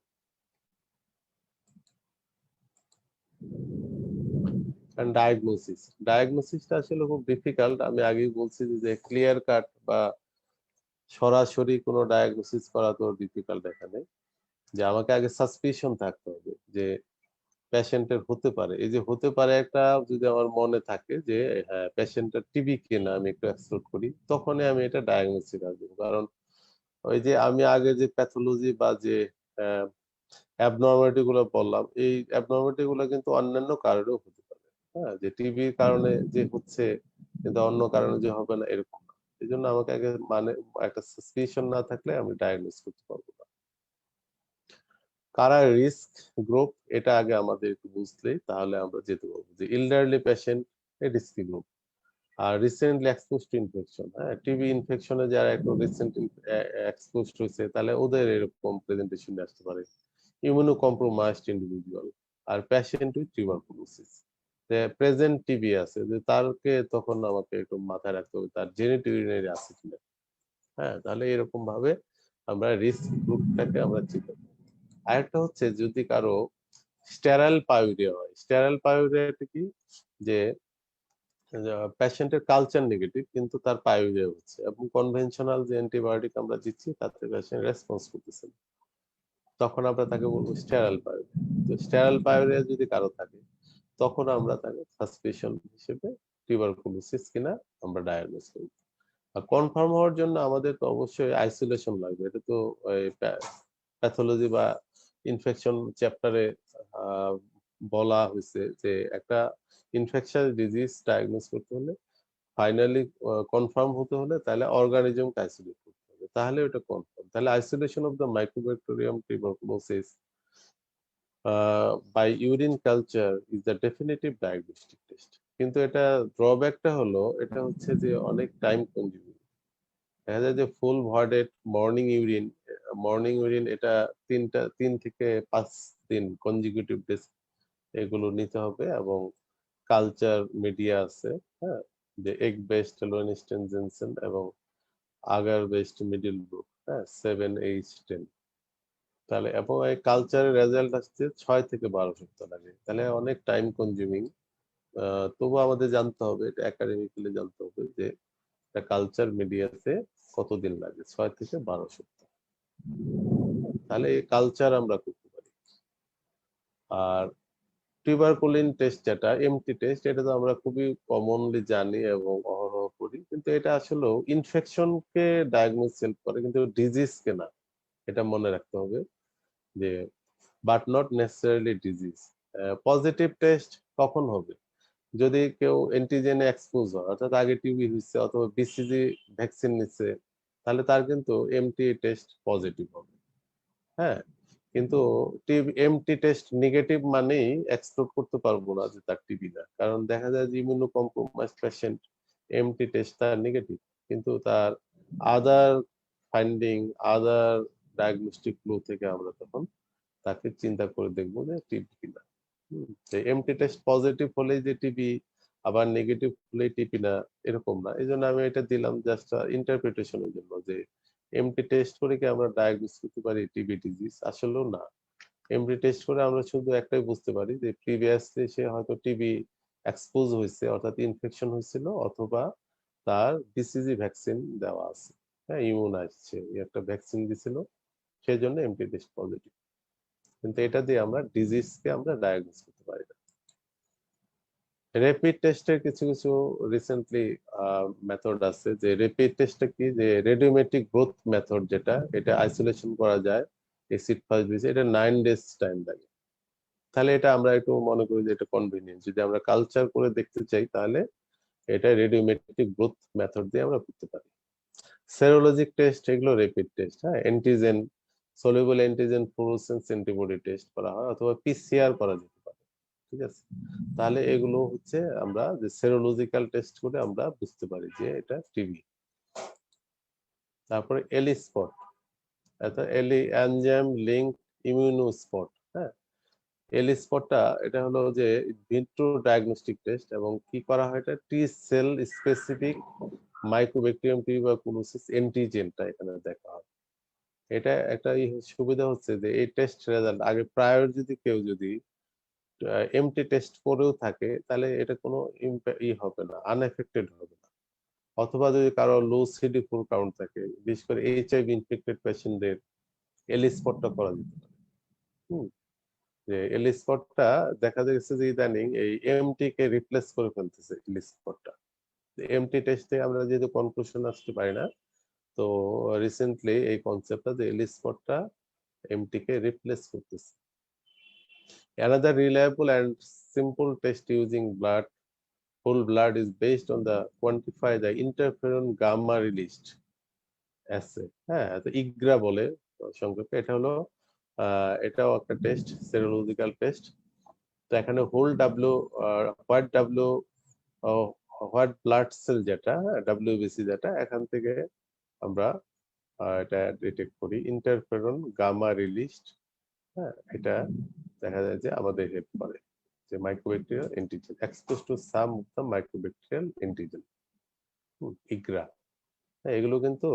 B: ডায়াগনোসিস, ডায়াগনোসিসটা আসলে খুব ডিফিকাল্ট, আমি আগেই বলছি যে ক্লিয়ার কাট বা সরাসরি কোনো ডায়াগনোসিস করা তো ডিফিকাল্ট এখানে, যে আমাকে আগে সাসপিশন থাকতে হবে যে পেশেন্টের হতে পারে, এই যে হতে পারে একটা যদি আমার মনে থাকে যে হ্যাঁ পেশেন্টের টিবি কিনা আমি একটু এক্সপ্লোর করি, তখনই আমি এটা ডায়াগনোসিস আসবো, কারণ ওই যে আমি আগে যে প্যাথোলজি বা যে অ্যাবনর্মালিটি গুলো বললাম, এই অ্যাবনর্মালিটি গুলো কিন্তু অন্যান্য কারণেও হতে পারে, হ্যাঁ, যে টিবির কারণে যে হচ্ছে কিন্তু অন্য কারণে যে হবে না এরকম না, এই জন্য আমাকে আগে মানে একটা সাসপিশন না থাকলে আমি ডায়াগনোস করতে পারবো না। কারা রিস্ক গ্রুপ, এটা আগে আমাদের একটু বুঝলেই তাহলে আমরা যেতে পারবো, যে elderly patient a risky group, আর রিসেন্টলি এক্সপোজ টু ইনফেকশন, হ্যাঁ, টিবি ইনফেকশনে যারা একটু রিসেন্ট এক্সপোজ হয়েছে তাহলে ওদের এরকম প্রেজেন্টেশন আসতে পারে, ইমিউনো কম্প্রোমাইজড ইন্ডিভিজুয়াল, আর patient with tuberculosis, present TB আছে যে তারকে তখন আমাকে একটু মাথায় রাখতে হবে তার জেনেটিক ইউরিনারি আছে কিনা, হ্যাঁ, তাহলে এরকম ভাবে আমরা রিস্ক গ্রুপটাকে আমরা চিনতে পারি। আরেকটা হচ্ছে যদি কারো স্টেরাইল পাইউরিয়া হয়, স্টেরাইল পাইউরিয়াটা কি, যে পেশেন্টের কালচার নেগেটিভ কিন্তু তার পাইউরিয়া হচ্ছে এবং কনভেনশনাল যে অ্যান্টিবায়োটিক আমরা দিচ্ছি তাতে পেশেন্ট রেসপন্স করতেছে না, তখন আমরা তাকে বলবো স্টেরাইল পাইউরিয়া। তো স্টেরাইল পাইউরিয়া যদি কারো থাকে তখন আমরা তাকে সাসপিশন হিসেবে টিউবারকুলোসিস কিনা আমরা ডায়াগনোস করি। আর কনফার্ম হওয়ার জন্য আমাদের তো অবশ্যই আইসোলেশন লাগবে, এটা তো প্যাথোলজি বা ইনফেকশন চ্যাপ্টারে বলা হয়েছে যে একটা ইনফেকশন ডিজিজ ডায়াগনোস করতে হলে ফাইনালি কনফার্ম হতে হলে তাহলে অর্গানিজম আইসোলেট করতে হবে, তাহলে ওটা কনফার্ম, তাহলে isolation of the mycobacterium tuberculosis by urine culture is the definitive diagnostic test, কিন্তু এটা ড্রব্যাকটা হলো এটা হচ্ছে যে অনেক টাইম কনজিউমিং, দেখা যায় যে ফুল ভয়েডেড মর্নিং ইউরিন এটা 3 থেকে 5 দিন কনজিকিউটিভ ডেজ এগুলো নিতে হবে, এবং কালচার মিডিয়া আছে, হ্যাঁ, যে এগ বেসড লোয়েনস্টেন জেনসেন এবং আগার বেসড মিডল গ্রুপ, হ্যাঁ, 7, 8, 10, তাহলে এবং এই কালচারের রেজাল্ট আসছে 6 থেকে 12 সপ্তাহ লাগে, তাহলে অনেক টাইম কনজিউমিং, তবু আমাদের জানতে হবে, এটা একাডেমিক্যালি জানতে হবে যে একটা কালচার মিডিয়াতে কতদিন লাগে, 6 থেকে 12 সপ্তাহ। তাহলে এই কালচার আমরা করতে পারি। আর টিউবারকুলিন টেস্ট যেটা এমটি টেস্ট, এটা তো আমরা খুবই কমনলি জানি এবং অহরহ করি, কিন্তু এটা আসলে ইনফেকশনকে ডায়াগনোস হেল্প করে, কিন্তু ডিজিজকে না। এটা মনে রাখতে হবে যে but not necessarily disease. Positive test কখন হবে? যদি কেউ অ্যান্টিজেনে এক্সপোজ হয়, অর্থাৎ আগে টিবি হয়েছে অথবা বিসিজি ভ্যাকসিন নিচ্ছে, তাহলে তার কিন্তু এমটি টেস্ট পজিটিভ হবে। হ্যাঁ, কিন্তু এমটি টেস্ট নেগেটিভ মানেই এক্সক্লুড করতে পারবো না যে তার টিবি না, কারণ দেখা যায় যে immunocompromise patient MT test তার নেগেটিভ, কিন্তু তার other finding, other diagnostic clue থেকে আমরা তখন তাকে চিন্তা করে দেখবো যে টিবি কিনা। এমটি টেস্ট পজিটিভ হলেই যে টিবি, আবার নেগেটিভ হলেই টিবি না, এরকম না। এই জন্য আমি এটা দিলাম জাস্ট ইন্টারপ্রিটেশনের জন্য, যে এমটি টেস্ট করে কি আমরা ডায়াগনোস করতে পারি টিবি ডিজিজ? আসলেও না। এমটি টেস্ট করে আমরা শুধু একটাই বুঝতে পারি যে প্রিভিয়াসলি সে হয়তো টিবি এক্সপোজ হয়েছে, অর্থাৎ ইনফেকশন হয়েছিল, অথবা তার বিসিজি ভ্যাকসিন দেওয়া আছে, হ্যাঁ, ইমিউনাইজছে, একটা ভ্যাকসিন দিছিল, সেই জন্য এমটি টেস্ট পজিটিভ। কিন্তু এটা দিয়ে আমরা ডিজিজকে আমরা ডায়াগনোস করতে পারি না। র্যাপিড টেস্টের কিছু কিছু রিসেন্টলি মেথড আছে, যে র্যাপিড টেস্টটা কি, যে রেডিওমেট্রিক গ্রোথ মেথড, যেটা এটা আইসোলেশন করা যায় এসিড ফাস্ট বেসে, এটা 9 ডেজ টাইম লাগে। তাহলে এটা আমরা একটু মনে করি যে এটা কনভিনিয়েন্ট। যদি আমরা কালচার করে দেখতে চাই, তাহলে এটা রেডিওমেট্রিক গ্রোথ মেথড দিয়ে আমরা করতে পারি। সেরোলজিক টেস্ট, এগুলো র্যাপিড টেস্ট, হ্যাঁ, antigen, soluble antigen fluorescence antibody test করা হয়, অথবা পিসিআর করা যেতে পারে। ঠিক আছে, তাহলে এগুলো হচ্ছে আমরা যে সেরোলজিক্যাল টেস্ট করে আমরা বুঝতে পারি যে এটা টিবি। তারপরে এলি স্পট, অর্থাৎ এলি এনজাইম লিঙ্ক ইমিউনো স্পট। হ্যাঁ, এলি স্পটটা এটা হলো যে ভিট্রো ডায়াগনস্টিক টেস্ট, এবং কি করা হয়, এটা T cell specific mycobacterium tuberculosis অ্যান্টিজেনটা এখানে দেখা হয়। এটা একটা সুবিধা হচ্ছে যে এই টেস্ট রেজাল্ট আগে প্রায়র যদি কেউ যদি এমটি টেস্ট করেও থাকে, তাহলে এটা কোনো হবে না, আনএফেক্টেড হবে না। অথবা যদি কারো লো CD4 কাউন্ট থাকে, বিশেষ করে এইচআইভি ইনফেক্টেড পেশেন্টদের এলি স্পটটা করা যেতে পারে। হুম, যে এলি স্পটটা দেখা যাচ্ছে যে ইদানিং এই এমটি কে রিপ্লেস করে ফেলতেছে এলি স্পটটা। এমটি টেস্টে আমরা যেহেতু কনক্লুশন আসতে পারি না, তো রিসেন্টলি এই কনসেপ্টটা যে এলি স্পটটা এমটি কে রিপ্লেস করতেছে। Another reliable and simple test using whole blood is based on the quantify the interferon gamma released assay. হ্যাঁ, তো ইগ্রা বলে সংক্ষেপে। এটা হলো এটাও একটা টেস্ট, সেরোলজিক্যাল টেস্ট। তো এখানে whole W, white W, white blood cell যেটা, ডাব্লিউবিসি যেটা, এখান থেকে আমরা এটা ডিটেক্ট করি ইন্টারফেরন গামা রিলিজড। হ্যাঁ, এটা দেখা যায় যে আমাদের হেল্প করে, যে mycobacterial antigen expose to some of the mycobacterial antigen, IGRA. হ্যাঁ, এগুলো কিন্তু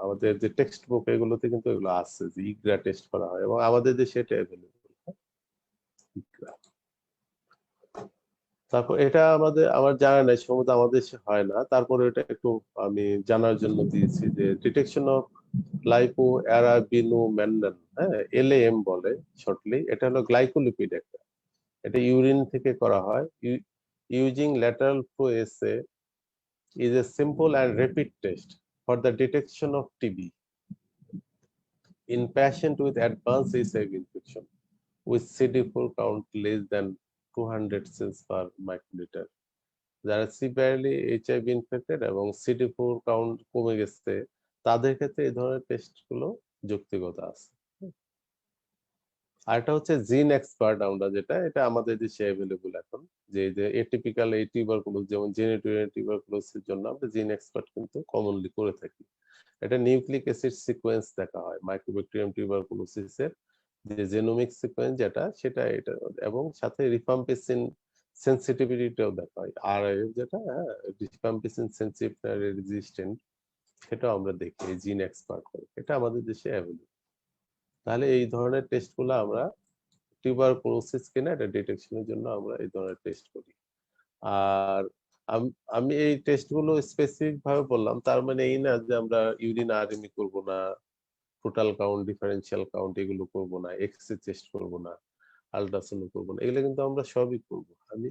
B: আমাদের যে টেক্সট বুক এগুলোতে কিন্তু এগুলো আছে যে ইগ্রা টেস্ট করা হয়, এবং আমাদের দেশে এটা অ্যাভেলেবল। ইগ্রা, তারপর এটা আমার জানা নাই, সম্ভবত আমাদের দেশে হয় না, তারপরে এটা একটু আমি জানার জন্য দিয়েছি, যে ডিটেকশন অফ লাইপো অ্যারাবিনোমেনন, হ্যাঁ, এলএএম বলে শর্টলি। এটা হলো গ্লাইকোলিপিড একটা, এটা ইউরিন থেকে করা হয়। ইউজিং ল্যাটারাল ফ্লো এসে is a simple and rapid test for the detection of TB in patient with advanced HIV infection with CD4 count less than 200 cells per microliter. যারা severely HIV infected এবং CD4 count কমে গেছে, তাদের ক্ষেত্রে এই ধরনের test গুলো যৌক্তিকতা আছে। আরেকটা হচ্ছে জিন এক্সপার্ট, আমরা যেটা, এটা আমাদের দেশে অ্যাভেলেবল এখন, যে এটিপিক্যাল এই টিউবারকুলোস, যেমন জেনেটোরিয়াল টিউবারকুলোসিসের জন্য আমরা জিন এক্সপার্ট কিন্তু কমনলি করে থাকি। এটা নিউক্লিক অ্যাসিড সিকোয়েন্স দেখা হয় মাইক্রোব্যাকটেরিয়াম টিউবারকুলোসিসের, যে জেনোমিক সিকোয়েন্স যেটা, সেটা এটা, এবং সাথে রিফাম্পিসিন সেনসিটিভিটিটাও দেখা হয়, আর যেটা, হ্যাঁ, রিফাম্পিসিন সেনসিটিভ রেজিস্ট্যান্ট, সেটাও আমরা দেখি এই জিন এক্সপার্ট করে, এটা আমাদের দেশে অ্যাভেলেবল। তাহলে এই ধরনের টেস্টগুলো আমরা টিউবারকুলোসিস কিনা এটা ডিটেকশনের জন্য আমরা এই ধরনের টেস্ট করি। আর আমি এই টেস্টগুলো স্পেসিফিক ভাবে বললাম, তার মানে এই না যে আমরা ইউরিন আরএমই করব না, টোটাল কাউন্ট, ডিফারেনশিয়াল কাউন্ট এগুলো করব না, এক্স-রে টেস্ট করব না, আল্ট্রাসাউন্ড করব না, এগুলো কিন্তু আমরা সবই করব। আমি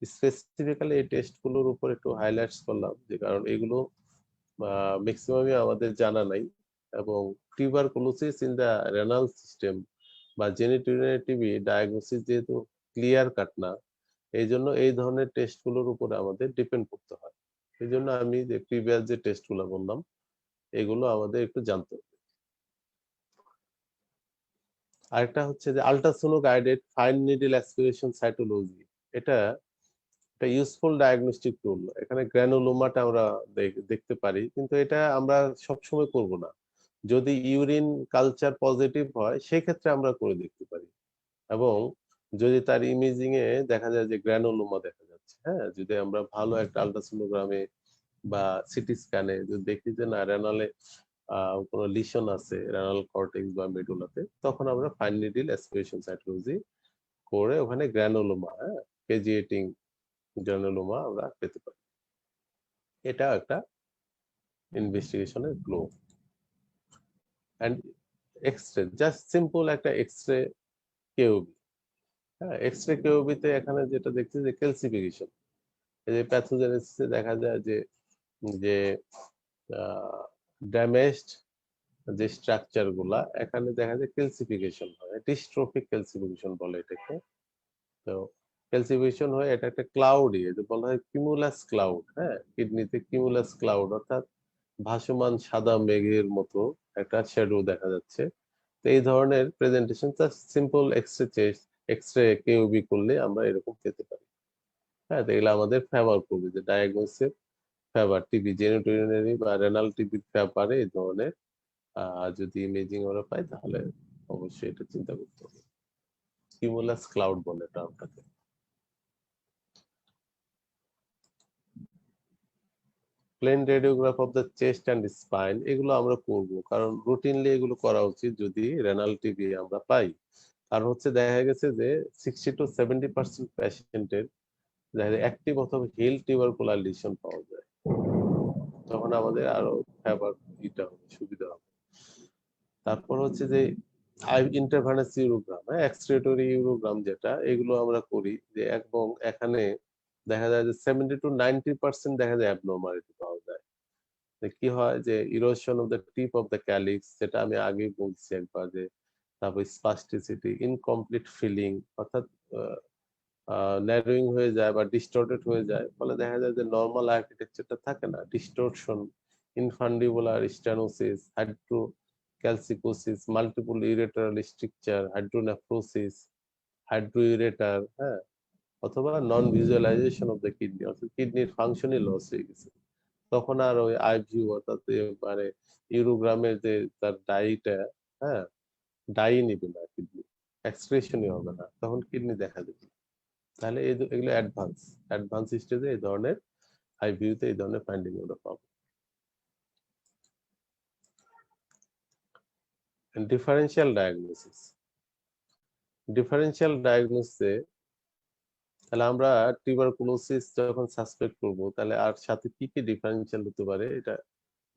B: স্পেসিফিক্যালি এই টেস্টগুলোর উপর একটু হাইলাইটস করলাম, যে কারণ এগুলো ম্যাক্সিমামই আমাদের জানা নাই, এবং tuberculosis in the renal system বা জেনিটোরিনারি টিবি ডায়াগনোসিস যেহেতু ক্লিয়ার কাট না, এই জন্য এই ধরনের টেস্টগুলোর উপরে আমাদের ডিপেন্ড করতে হয়। এই জন্য আমি যে প্রিভিয়াস যে টেস্টগুলো বললাম এগুলো আমাদের একটু জানতে হবে। আরেকটা হচ্ছে যে ultrasound guided fine needle aspiration cytology. এটা একটা ইউজফুল ডায়াগনস্টিক টুল। এখানে গ্র্যানুলোমাটা আমরা দেখতে পারি, কিন্তু এটা আমরা সবসময় করব না। যদি ইউরিন কালচার পজিটিভ হয় সেই ক্ষেত্রে আমরা করে দেখতে পারি, এবং যদি তার ইমেজিং এ দেখা যায় যে গ্র্যানুলোমা দেখা যাচ্ছে, হ্যাঁ, যদি আমরা ভালো একটা আল্ট্রাসোনোগ্রামে বা সিটি স্ক্যানে যদি দেখি যে না রেনালে কোনো লিশন আছে রেনাল কর্টেক্স বা মেডুলাতে, তখন আমরা ফাইন নিডল অ্যাসপিরেশন সাইটোলজি করে ওখানে গ্র্যানুলোমা, হ্যাঁ, কেজিয়েটিং গ্র্যানুলোমা আমরা পেতে পারি। এটা একটা ইনভেস্টিগেশনের glow. And x-ray, just simple একটা এক্সরে কেওবি, হ্যাঁ, এক্সরে কেওবিতে এখানে যেটা দেখছি যে ক্যালসিফিকেশন, এই যে প্যাথোজেনেসিসে দেখা যায় যে যে ড্যামেজড যে স্ট্রাকচার গুলা এখানে দেখা যায় ক্যালসিফিকেশন হয়, ডিস্ট্রফিক ক্যালসিফিকেশন বলে এটাকে। তো ক্যালসিফিকেশন হয়ে এটা একটা ক্লাউডি, এটা বলা হয় কিউমুলাস ক্লাউড, হ্যাঁ, কিডনিতে কিউমুলাস ক্লাউড অর্থাৎ ভাসমান সাদা মেঘের মতো একটা শ্যাডো দেখা যাচ্ছে। তো এই ধরনের presentation just simple x-ray chest, x-ray KUB করলে আমরা এরকম পেতে পারি। হ্যাঁ, তো এগুলো আমাদের ফেভার করবে, যে ডায়াগনোসিস ফেভার টিবি জেনিটোরিনারি বা রেনাল টিবির ব্যাপারে এই ধরনের যদি ইমেজিং আমরা পাই তাহলে অবশ্যই এটা চিন্তা করতে হবে। কিউমুলাস ক্লাউড বলে টার্মটাকে। Plain radiograph of the chest and spine এগুলো আমরা করব, কারণ রুটিনলি এগুলো করা উচিত যদি রেনাল টিবি আমরা পাই। আর হচ্ছে দেখা গেছে যে 60 to 70% পেশেন্টের দেখা যায় অ্যাক্টিভ অথবা হিল টিউবারকুলার লিশন পাওয়া যায়, তখন আমাদের আরো ফেভার এটা হবে, সুবিধা হবে। তারপর হচ্ছে যে ইন্টারভেনাস ইউরোগ্রাম, হ্যাঁ, এক্সক্রেটরি ইউরোগ্রাম যেটা, এগুলো আমরা করি যে, এবং এখানে দেখা যায় যে 70 to 90% দেখা যায় অ্যাবনরমালিটি পাওয়া যায়। কি হয় যে erosion of the tip of the calyx, যেটা আমি আগে বলছি একবার, যে তারপর স্পাস্টিসিটি, ইনকমপ্লিট ফিলিং, অর্থাৎ ন্যারোইং হয়ে যায় বা ডিস্টর্টেড হয়ে যায়, ফলে দেখা যায় যে নরমাল আর্কিটেকচারটা থাকে না, distortion, infundibular stenosis, hydrocalycosis, multiple ureteral structure, hydronephrosis, hydroureter, হ্যাঁ, অথবা non visualization of the kidney, অর্থাৎ কিডনির ফাংশনই লস হয়ে গেছে। তখন আর ওই আইভিউ অর্থাৎ মানে ইউরোগ্রামের যে তার ডাইটা, হ্যাঁ, ডাই নিবে না কিডনি, এক্সক্রিশনই হবে না, তখন কিডনি দেখা দেবে। তাহলে এগুলো অ্যাডভান্স স্টেজে এই ধরনের আইভিউতে এই ধরনের ফাইন্ডিং আমরা পাবো। ডিফারেন্সিয়াল ডায়াগনোসিস, ডিফারেন্সিয়াল ডায়াগনোসিসে তাহলে আমরা টিউবারকুলোসিস যখন সাসপেক্ট করব, তাহলে আর সাথে কি কি ডিফারেন্সিয়াল হতে পারে এটা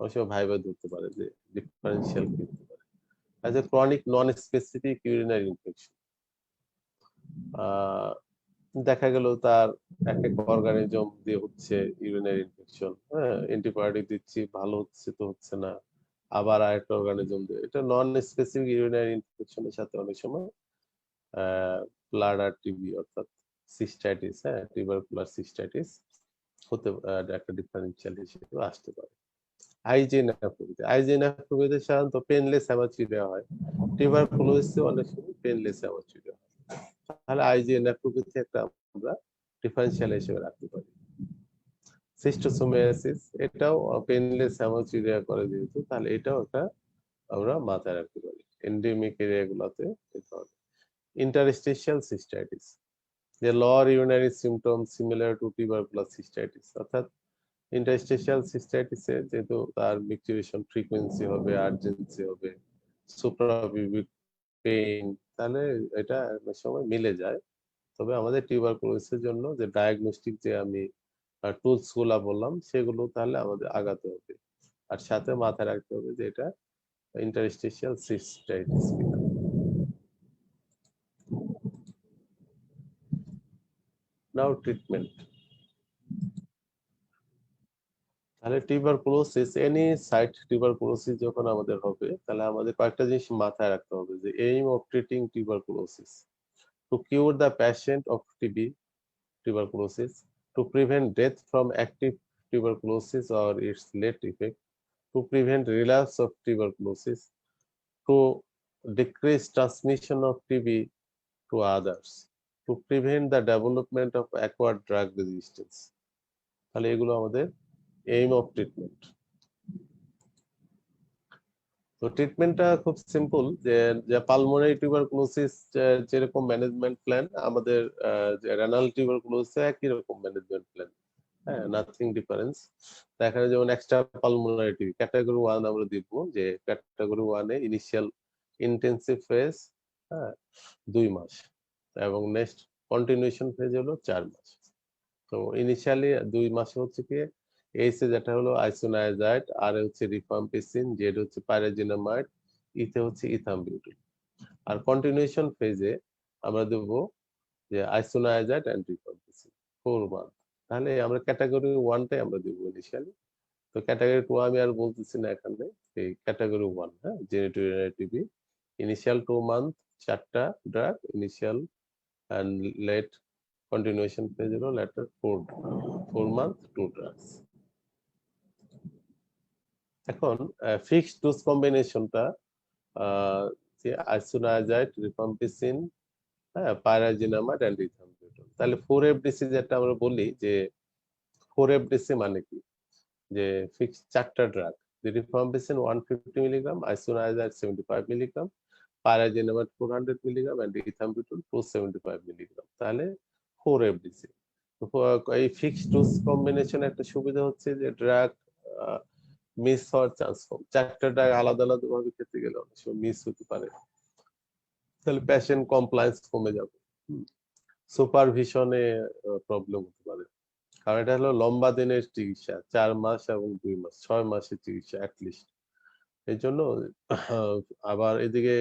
B: অবশ্য ভাইবা ধরতে পারে, যে ডিফারেন্সিয়াল কি হতে পারে। As a chronic non specific urinary infection, দেখা গেল তার এক অর্গানিজম দিয়ে হচ্ছে ইউরিনারি ইনফেকশন, হ্যাঁ, অ্যান্টিবায়োটিক দিচ্ছি ভালো হচ্ছে তো হচ্ছে না, আবার আরেকটা অর্গানিজম দিয়ে, এটা নন স্পেসিফিক ইউরিনারি ইনফেকশনের সাথে অনেক সময় ব্লাডার টিবি অর্থাৎ সিস্টাইটিস, হ্যাঁ, টিউবারকুলার সিস্টাইটিস হতে একটা ডিফারেন্সিয়াল হিসেবে আসতে পারে। আইজিএন নেফ্রোপ্যাথি, আইজিএন নেফ্রোপ্যাথি সাধারণত পেনলেস হেমাটোরিয়া হয়, টিউবারকুলোসিস অনেক সময় পেনলেস হেমাটোরিয়া হয়। তাহলে আইজিএন নেফ্রোপ্যাথি একটা আমরা ডিফারেন্সিয়াল হিসেবে রাখতে পারি। সিস্টোসোমিয়াসিস, এটাও পেনলেস হেমাটোরিয়া করে যেহেতু, তাহলে এটাও একটা আমরা মাথায় রাখতে পারি এন্ডেমিক এরিয়াগুলোতে। ইন্টারস্টিশিয়াল সিস্টাইটিস, যে lower urinary symptom similar to tubercular cystitis, অর্থাৎ ইন্টারস্টিশিয়াল সিস্টাইটিসে যেহেতু তার মিক্সুরেশন ফ্রিকোয়েন্সি হবে, আর্জেন্সি হবে, সুপ্রাপিউবিক পেইন, তাহলে এটা অনেক সময় মিলে যায়। তবে আমাদের টিউবারকুলোসিসের জন্য যে ডায়াগনস্টিক যে আমি টুলস গুলা বললাম সেগুলো তাহলে আমাদের আগাতে হবে। আর সাথে মাথায় রাখতে হবে যে এটা ইন্টারস্টিশিয়াল সিস্টাইটিস কিনা। নাও ট্রিটমেন্ট। তাহলে টিউবারকুলোসিস, এনি সাইট টিউবারকুলোসিস যখন আমাদের হবে, তাহলে আমাদের কয়েকটা জিনিস মাথায় রাখতে হবে যে aim of treating tuberculosis to cure the patient of TB tuberculosis, to prevent death from active tuberculosis or its late effect, to prevent relapse of tuberculosis, to decrease transmission of TB to others, to prevent the development of acquired drug resistance. তাহলে এগুলো আমাদের aim of treatment. তো ট্রিটমেন্টটা খুব simple, যে pulmonary tuberculosis যেরকম management plan, আমাদের যে রেনাল টিউবারকুলোসিস একই রকম ম্যানেজমেন্ট প্ল্যান। হ্যাঁ, নাথিং ডিফারেন্স। এখানে যেমন এক্সট্রা পালমোনারি টিবি ক্যাটাগরি 1 আমরা দিব, যে ক্যাটাগরি 1 এ ইনিশিয়াল ইন্টেনসিভ ফেজ 2 মাস এবং নেক্সট কন্টিনিউশন ফেজ হলো 4 মাস। তো ইনিশিয়ালি 2 মাসে হচ্ছে কি এইসে যেটা হলো আইসোনায়াজাইড, আর হচ্ছে রিফাম্পিসিন, জেড হচ্ছে পাইরাজিনামাইড, ইতে হচ্ছে ইথামবিউটিল। আর কন্টিনিউশন ফেজে আমরা দেব যে আইসোনায়াজাইড এন্ড রিফাম্পিসিন 4 মান্থ। তাহলে আমরা ক্যাটাগরি 1 টাই আমরা দেব ইনিশিয়ালি। তো ক্যাটাগরি 2 আমি আর বলতেছি না এখানে, এই ক্যাটাগরি 1, হ্যাঁ, জেনিটোরিয়াল টিবি ইনিশিয়াল 2 মান্থ 4টা drug initial, and late continuation phase হলো লেটার 4 মান্থ 2 ড্রাগস। এখন ফিক্সড ডোজ কম্বিনেশনটা যে আইসোনায়াজাইড, রিফাম্পিসিন, হ্যাঁ, পাইরাজিনামাইড এন্ড ইথামবিউটিল। তাহলে 4FDC যেটা আমরা বলি, যে 4FDC মানে কি, যে ফিক্সড 4টা ড্রাগ, যে rifampicin 150 milligram, isoniazid 75 milligram, pyrazinamide 400 milligram and ethambutol 275 milligram. তাহলে 4FDC। এই ফিক্সড ডোজ কম্বিনেশন একটা সুবিধা হচ্ছে যে ড্রাগ মিস হওয়ার চান্স কম। 4টা ড্রাগ আলাদা আলাদা ভাবে খেতে গেলে অনেক সময় মিস হতে পারে, তাহলে পেশেন্ট কমপ্লায়েন্স কমে যাবে, সুপারভিশনে প্রবলেম হতে পারে। কারণ এটা হলো লম্বা দিনের চিকিৎসা, 4 মাস এবং 2 মাস, 6 মাসের চিকিৎসা অ্যাটলিস্ট। এই জন্য আবার এদিকে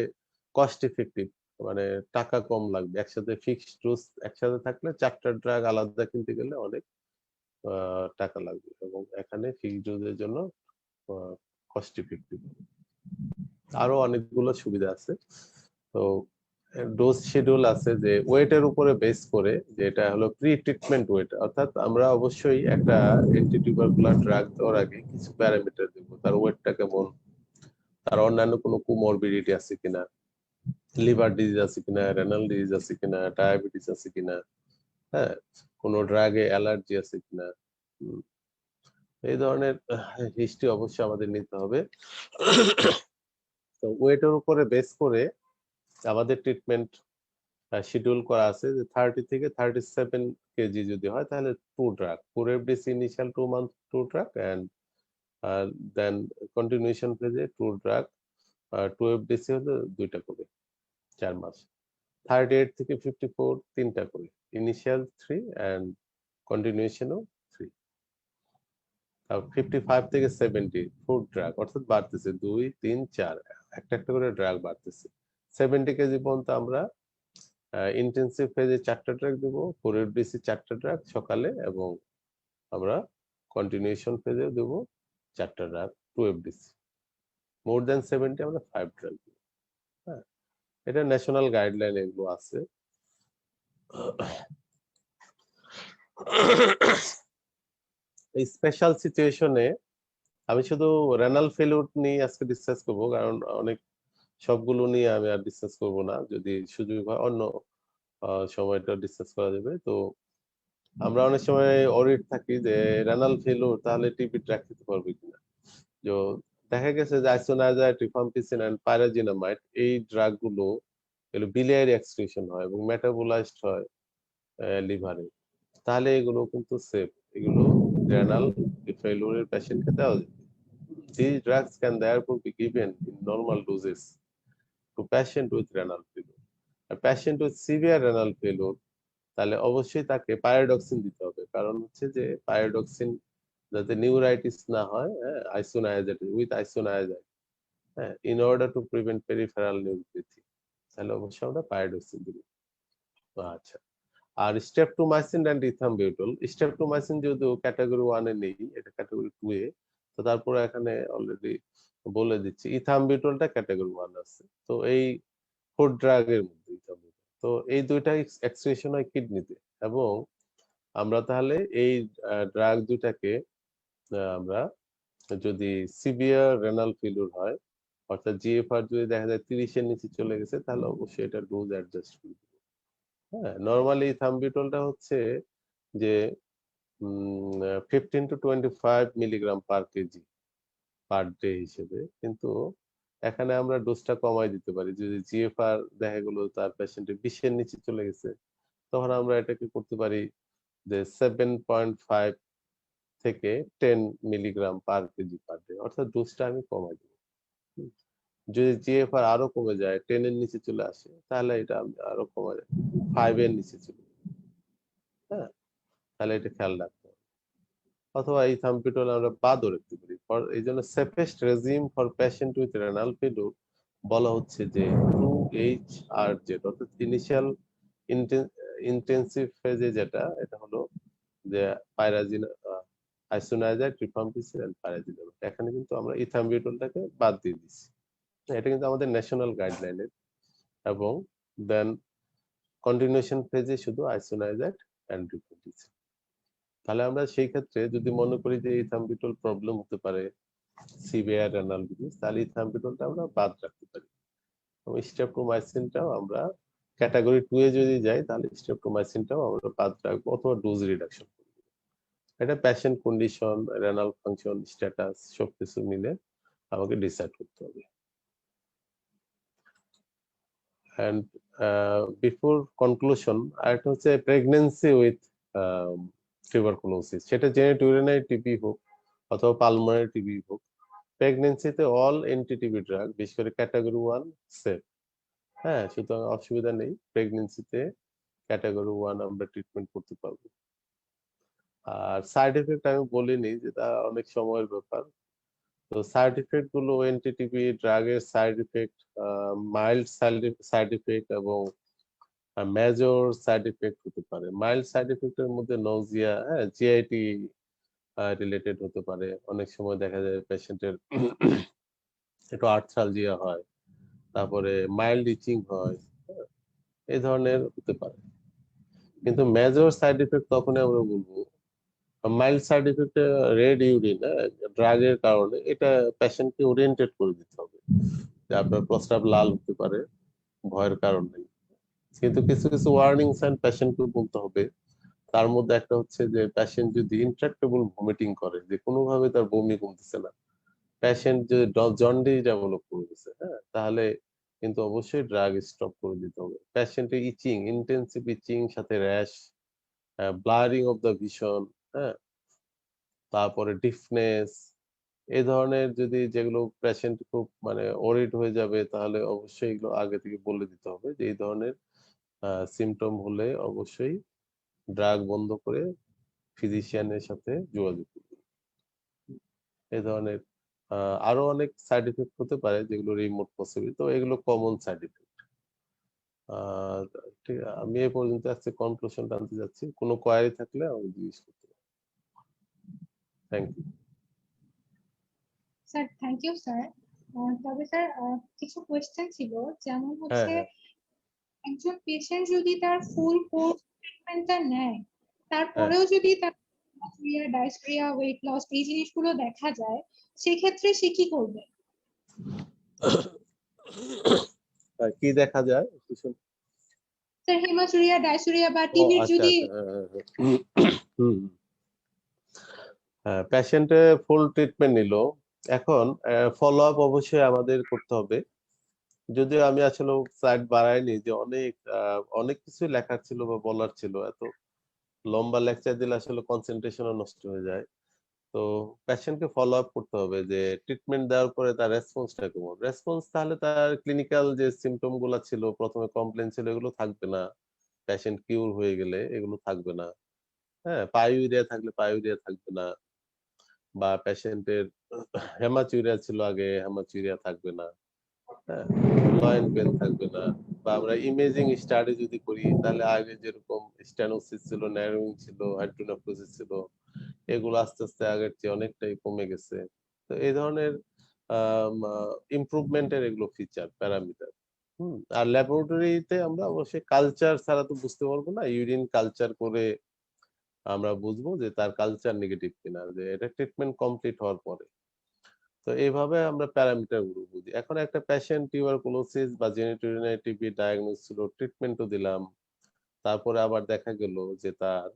B: কস্ট ইফেক্টিভ, মানে টাকা কম লাগবে। একসাথে ফিক্সড ডোজ একসাথে থাকলে 4টা ড্রাগ আলাদা কিনতে গেলে অনেক টাকা লাগবে, এবং এখানে ফিক্সড ডোজের জন্য কস্ট ইফেক্টিভ। আরো অনেকগুলো সুবিধা আছে। তো ডোজ শিডিউল আছে, যে ওয়েটের উপরে বেস করে, যে এটা হলো প্রি ট্রিটমেন্ট ওয়েট, অর্থাৎ আমরা অবশ্যই একটা অ্যান্টিটিউবারকুলার ড্রাগ দেওয়ার আগে কিছু প্যারামিটার দেব, তার ওয়েটটা কেমন, তার অন্যান্য কোনো কোমরবিডিটি আছে কিনা, লিভার ডিজিজ আছে কিনা, রেনাল ডিজিজ আছে কিনা, ডায়াবেটিস আছে কিনা, হ্যাঁ, কোনো ড্রাগে অ্যালার্জি আছে কিনা, এই ধরনের হিস্ট্রি অবশ্যই আমাদের নিতে হবে। তো ওয়েটের উপরে বেস করে আমাদের ট্রিটমেন্ট শিডিউল করা আছে, যে 30 থেকে 37 কেজি যদি হয় তাহলে 2 drug, 4FDC initial 2 month 2 drug, and then continuation ফেজে 2 ড্রাগ, 2FDC হলো 2টা করে 4 মাস। 38 থেকে 54 3টা করে, ইনিশিয়াল 3 এন্ড কন্টিনিউশনও 3। 55 থেকে 70 4 ড্রাগ, অর্থাৎ বাড়তেছে 2 3 4, একটা একটা করে ড্রাগ বাড়তেছে। 70 কেজি পর্যন্ত আমরা ইন্টেনসিভ ফেজে 4টা ড্রাগ দেব, 4FDC 4টা ড্রাগ সকালে, এবং আমরা কন্টিনিউশন ফেজে দেব 4টা ড্রাগ 2FDC। মোর দ্যান 70 আমরা 5 ড্রাগ দেব। হ্যাঁ, এটা ন্যাশনাল গাইডলাইন এগুলো আছে। এই স্পেশাল সিচুয়েশনে আমি শুধু রেনাল ফেলিউর নিয়ে আজকে ডিসকাস করব, কারণ অনেক সবগুলো নিয়ে আমি আর ডিসকাস করব না, যদি সুযোগ হয় অন্য সময়টা ডিসকাস করা যাবে। তো আমরা অনেক সময় অরিড থাকি যে রেনাল ফেলিউর, তাহলে টিবি ট্র্যাক করতে পারবে কিনা। তো দেখা গেছে যে আইসোনায়াজাইড, রিফাম্পিসিন এন্ড পাইরাজিনামাইড এই ড্রাগ গুলো এগুলো biliary এক্সক্রিশন হয় এবং মেটাবোলাইজড হয় লিভারে, তাহলে এগুলো কিন্তু সেফ, এগুলো রেনাল ফেলিউরের পেশেন্টকে দেওয়া যাবে। These drugs can therefore be given in normal doses to patient with renal failure. আর patient with severe renal failure তাহলে অবশ্যই তাকে পাইরিডক্সিন দিতে হবে, কারণ হচ্ছে যে পাইরিডক্সিন যাতে নিউরাইটিস না হয়, হ্যাঁ, আইসোনায়াজাইড উইথ আইসোনায়াজাইড, হ্যাঁ, in order to prevent peripheral neuropathy, তাহলে অবশ্যই আমরা পাইরিডক্সিন দিব। আচ্ছা, আর স্ট্রেপ্টোমাইসিন এন্ড ইথাম্বিউটল, স্ট্রেপ্টোমাইসিন যদিও ক্যাটাগরি 1 এ নেই, এটা ক্যাটাগরি 2 এ, তো তারপরে এখানে অলরেডি বলে দিচ্ছি ইথাম্বিউটলটা ক্যাটাগরি 1 আছে। তো এই ফুড ড্রাগ এর মধ্যে ইথাম্বিউটল, তো এই দুইটা এক্সক্রিশন হয় কিডনিতে, এবং আমরা তাহলে এই ড্রাগ দুটাকে আমরা যদি সিভিয়ার রেনাল ফেলিউর হয়, অর্থাৎ জিএফআর যদি দেখা যায় 30 এর নিচে চলে গেছে, তাহলে অবশ্যই এটা ডোজ অ্যাডজাস্ট করবে। হ্যাঁ, নরমালি থাম্বিটলটা হচ্ছে যে 15 to 25 milligram per KG per day হিসেবে, কিন্তু এখানে আমরা ডোজটা কমাই দিতে পারি। যদি জিএফআর দেখা গেল তার পেশেন্টের 20 এর নিচে চলে গেছে, তখন আমরা এটাকে করতে পারি যে 7.5 থেকে 10 milligram per KG per day, অর্থাৎ ডোজটা আমি কমাই দেব। যদি জিএফআর আরো কমে যায়, 10 এর নিচে চলে আসে, তাহলে এটা আমি আরো কমে যায় 5 এর নিচে চলে যায়। হ্যাঁ, তাহলে এটা খেয়াল রাখতে হবে। অথবা এই থাম্পিটল আমরা বাদও রাখতে পারি। এই জন্য safest regime for patient with renal failure বলা হচ্ছে যে 2HRZ, অর্থাৎ ইনিশিয়াল ইন্টেন্সিভ ফেজে যেটা, এটা হলো যে পাইরাজিন, আইসোনাইজাইড, রিফাম্পিসিন এন্ড পাইরাজিন। এখানে কিন্তু আমরা ইথাম্বিউটলটাকে বাদ দিয়ে দিচ্ছি। এটা কিন্তু আমাদের ন্যাশনাল গাইডলাইনের, এবং দেন কন্টিনিউশন ফেজে শুধু আইসোনাইজাইড এন্ড রিফাম্পিসিন। তাহলে আমরা সেই ক্ষেত্রে যদি মনে করি যে ইথাম্বিটল প্রবলেম হতে পারে সিভিয়ার রেনাল ডিজিজ, তাহলে ইথাম্বিটলটা আমরা বাদ রাখতে পারি, এবং স্ট্রেপ্টোমাইসিনটাও আমরা ক্যাটাগরি 2 এ যদি যাই, তাহলে স্ট্রেপ্টোমাইসিনটাও আমরা বাদ রাখবো অথবা ডোজ রিডাকশন করব। এটা patient condition, renal function status সবকিছু মিলে আমাকে ডিসাইড করতে হবে। এন্ড বিফোর কনক্লুশন, আরেকটা হচ্ছে প্রেগন্যান্সি উইথ টিউবারকুলোসিস, সেটা জেনেটিউরিনারি টিবি হোক অথবা পালমোনারি টিবি হোক, প্রেগন্যান্সিতে অল এন্টি-টিবি ড্রাগ, বিশেষ করে ক্যাটাগরি 1 সেফ। হ্যাঁ, সুতরাং অসুবিধা নেই, প্রেগন্যান্সিতে ক্যাটাগরি 1 আমরা ট্রিটমেন্ট করতে পারবো। আর সাইড এফেক্ট আমি বলিনি, যেটা অনেক সময়ের ব্যাপার। তো সাইড ইফেক্ট গুলো এন্টি-টিবি ড্রাগের side effect, mild side effect এবং মেজর সাইড ইফেক্ট হতে পারে। মাইল্ড সাইড ইফেক্টের মধ্যে নজিয়া, হ্যাঁ, জিআইটি রিলেটেড হতে পারে। অনেক সময় দেখা যায় পেশেন্টের একটু আর্থ্রালজিয়া হয়, তারপরে মাইল্ড ইচিং হয়, হ্যাঁ, এই ধরনের হতে পারে। কিন্তু মেজর সাইড ইফেক্ট তখনই আমরা বলবো, মাইল্ড সাইড ইফেক্টে রেড ইউরিন ড্রাগের কারণে, এটা পেশেন্টকে ওরিয়েন্টেড করে দিতে হবে যে আপনার প্রস্রাব লাল হতে পারে, ভয়ের কারণ নেই। কিন্তু কিছু কিছু ওয়ার্নিং সাইন পেশেন্টকে বলতে হবে। তার মধ্যে একটা হচ্ছে যে পেশেন্ট যদি ইনট্রাক্টেবল ভমিটিং করে, যে কোনোভাবে তার বমি কমতেছে না, পেশেন্ট যদি জন্ডিস ডেভেলপ করে গেছে, হ্যাঁ, তাহলে কিন্তু অবশ্যই ড্রাগ স্টপ করে দিতে হবে। পেশেন্টের ইচিং, ইন্টেন্সিভ ইচিং সাথে rash, blurring of the vision, হ্যাঁ, তারপরে ডিফনেস, এই ধরনের যদি যেগুলো পেশেন্ট খুব মানে ওরিড হয়ে যাবে, তাহলে অবশ্যই এগুলো আগে থেকে বলে দিতে হবে যে এই ধরনের সিমটম হলে অবশ্যই ড্রাগ বন্ধ করে ফিজিশিয়ানের সাথে যোগাযোগ করবেন। এই ধরনের আরো অনেক সাইড ইফেক্ট হতে পারে যেগুলো রিমোট পসিবল, তো এগুলো কমন সাইড ইফেক্ট। ঠিক আছে, আমি এই পর্যন্ত আজকে কনক্লুশন টানতে যাচ্ছি। কোনো কোয়ারি থাকলে আমাকে জিজ্ঞেস করতে পারেন। Thank you.
A: Sir, thank you sir. তবে স্যার কিছু কোয়েশ্চেন ছিল, যেমন
B: হ্যাঁ,
A: হচ্ছে
B: হ্যাঁ,
A: একজন পেশেন্ট যদি তার ফুল কোর্স ট্রিটমেন্টটা নেয়,
B: হ্যাঁ।
A: তারপরেও যদি তার ডায়স্ট্রিয়া, ওয়েট লস এই জিনিসগুলো দেখা যায়, সেক্ষেত্রে সে কি করবে?
B: কি দেখা যায়?
A: স্যার, হেমাচুরিয়া, ডায়সুরিয়া বা
B: ও
A: টিবির
B: আচ্ছা,
A: যদি
B: আচ্ছা, হ্যাঁ, হ্যাঁ, হ্যাঁ। হুম, হ্যাঁ, পেশেন্টে ফুল ট্রিটমেন্ট নিল, এখন ফলো আপ অবশ্যই আমাদের করতে হবে। যদিও আমি আসলে স্লাইড বাড়াইনি, যে অনেক অনেক কিছু লেখার ছিল বা বলার ছিল, এত লম্বা লেকচার দিলে আসলে কনসেন্ট্রেশনও নষ্ট হয়ে যায়। তো পেশেন্টকে ফলো আপ করতে হবে যে ট্রিটমেন্ট দেওয়ার পরে তার রেসপন্সটা কেমন। রেসপন্স তাহলে তার ক্লিনিক্যাল যে সিম্পটম গুলা ছিল, ১ম এ কমপ্লেইন ছিল এগুলো থাকবে না। পেশেন্ট কিউর হয়ে গেলে এগুলো থাকবে না। হ্যাঁ? পাইউরিয়া থাকলে পাইউরিয়া থাকবে না। বা পেশেন্টের হেমাচুরিয়া ছিল আগে, হেমাচুরিয়া থাকবে না। হ্যাঁ? লয়েন পেইন থাকবে না। বা আমরা ইমেজিং স্টাডি যদি করি তাহলে আগে যেরকম স্টেনোসিস ছিল, ন্যারোইং ছিল, হাইড্রোনেফ্রোসিস ছিল, এগুলো আস্তে, আস্তে আগের চেয়ে অনেকটাই কমে গেছে। তো এই ধরনের আম আ ইমপ্রুভমেন্ট এর এগুলো ফিচার, প্যারামিটার। হুম? আর ল্যাবরেটরিতে আমরা অবশ্যই কালচার ছাড়া তো বুঝতে পারবো না। ইউরিন কালচার করে আমরা বুঝবো যে তার কালচার নেগেটিভ কিনা। যে এটা ট্রিটমেন্ট কমপ্লিট হওয়ার পরে। তো এইভাবে আমরা প্যারামিটার গুলো বুঝি। এখন একটা পেশেন্ট টিউবারকুলোসিস বা জেনিটোরিনারি টিবি ডায়াগনোস ছিল, ট্রিটমেন্টও দিলাম। তারপরে আবার দেখা গেল যে তার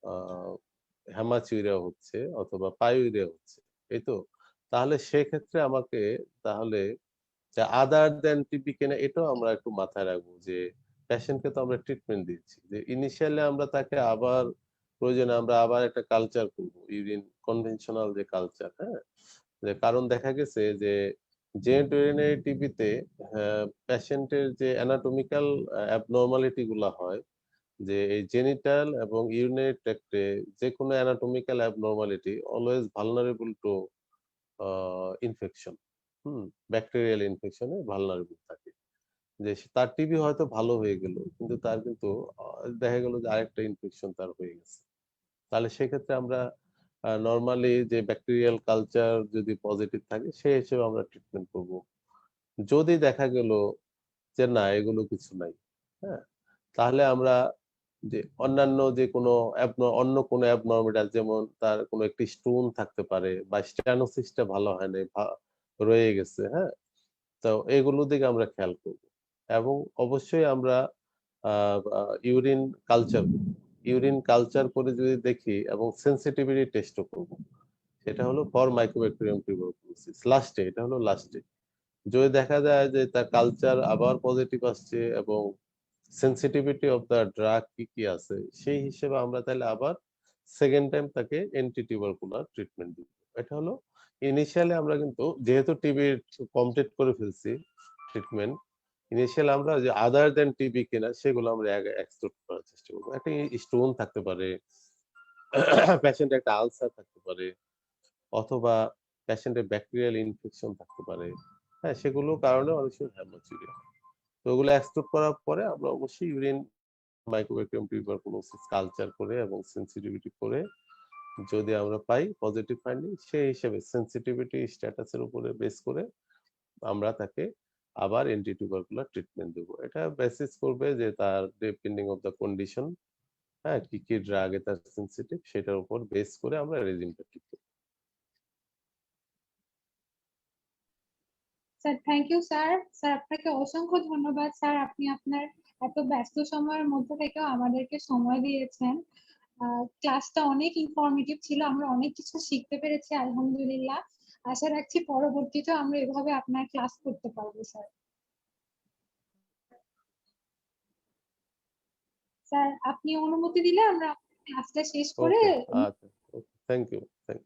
B: আ হেমাচুরিয়া হচ্ছে অথবা পাইউরিয়া হচ্ছে। এই তো? তাহলে সেক্ষেত্রে আমাকে তাহলে যে আদার দ্যান টিবি কিনা এটাও আমরা একটু মাথায় রাখবো যে পেশেন্টকে তো আমরা ট্রিটমেন্ট দিচ্ছি। যে ইনিশিয়ালি আমরা তাকে আবার প্রয়োজনে আমরা আবার একটা কালচার করব। ইউরিন কনভেনশনাল যে কালচার, হ্যাঁ? যে কারণ দেখা গেছে যে জেনিটোরিনারি টিবিতে পেশেন্টের যে অ্যানাটমিক্যাল অ্যাবনরমালিটি গুলা হয় যে এই জেনিটাল এবং ইউরিনারি ট্র্যাক্টে যেকোনো anatomical abnormality always vulnerable to infection. Hmm? Bacterial infection এ ভালনারেবল থাকে। যে তার টিবি হয়তো ভালো হয়ে গেল। কিন্তু তার কিন্তু আ দেখা গেল যে আরেকটা ইনফেকশন তার হয়ে গেছে। তাহলে সেক্ষেত্রে আমরা নরমালি যে ব্যাকটেরিয়াল কালচার যদি পজিটিভ থাকে সেই হিসেবে আমরা ট্রিটমেন্ট করব। যদি দেখা গেল যে না এগুলো কিছু নাই, হ্যাঁ? তাহলে আমরা যে অন্যান্য যে কোনো অন্য কোনো অ্যাবনরমালিটি যেমন তার কোনো একটি স্টোন থাকতে পারে বা স্টেনোসিসটা ভালো হয় নাই, রয়ে গেছে, হ্যাঁ? তো এগুলোর দিকে আমরা খেয়াল করব। এবং অবশ্যই আমরা আ আ ইউরিন কালচার করব। ইউরিন কালচার করে যদি দেখি এবং সেনসিটিভিটি টেস্টও করব। সেটা হলো ফর মাইক্রোব্যাকটেরিয়াম টিউবারকুলোসিস। লাস্টে এটা হলো লাস্টে। যদি দেখা যায় যে তার কালচার আবার পজিটিভ আসছে এবং সেনসিটিভিটি অফ দ্যা ড্রাগ কি, কি আছে সেই হিসেবে আমরা তাইলে আবার সেকেন্ড টাইম তাকে অ্যান্টি টিউবারকুলার ট্রিটমেন্ট দিব। এটা হলো ইনিশিয়ালি আমরা কিন্তু যেহেতু টিবির কমপ্লিট করে ফেলছি ট্রিটমেন্ট, ইনিশিয়াল আমরা যে আদার দ্যান টিবি কিনা সেগুলো আমরা আগে এক্সক্লুড করার চেষ্টা করব। একটা স্টোন থাকতে পারে, পেশেন্টের একটা আলসার থাকতে পারে অথবা পেশেন্টের ব্যাকটেরিয়াল ইনফেকশন থাকতে পারে। হ্যাঁ? সেগুলোর কারণে অনেক সময় হ্যামার্জিরিয়া হয়। তো ওগুলো এক্সক্লুড করার পরে আমরা অবশ্যই ইউরিন মাইক্রোব্যাকটেরিয়াম টিউবারকুলোসিস কালচার করে এবং সেনসিটিভিটি করে যদি আমরা পাই পজিটিভ ফাইন্ডিং সেই হিসেবে সেনসিটিভিটি স্ট্যাটাস এর উপরে বেস করে আমরা তাকে আবার অ্যান্টি টিউবারকুলার ট্রিটমেন্ট দেব। এটা বেসিস করবে যে তার ডিপেন্ডিং অফ দ্যা কন্ডিশন, হ্যাঁ? কি, কি ড্রাগ এ তার সেনসিটিভ সেটার উপর বেস করে আমরা রেজিমটা ঠিক করব।
A: Sir thank you sir. Sir আপনাকে অসংখ্য ধন্যবাদ স্যার, আপনি আপনার এত ব্যস্ত সময়ের মধ্যে থেকেও আমাদেরকে সময় দিয়েছেন। ক্লাসটা অনেক ইনফরমেটিভ ছিল, আমরা অনেক কিছু শিখতে পেরেছি আলহামদুলিল্লাহ। আশা রাখছি পরবর্তীতেও আমরা এভাবে আপনার ক্লাস করতে পারবো স্যার। স্যার আপনি অনুমতি দিলে আমরা ক্লাসটা শেষ করে
B: ওকে, আচ্ছা। ওকে, থ্যাংক ইউ। থ্যাংক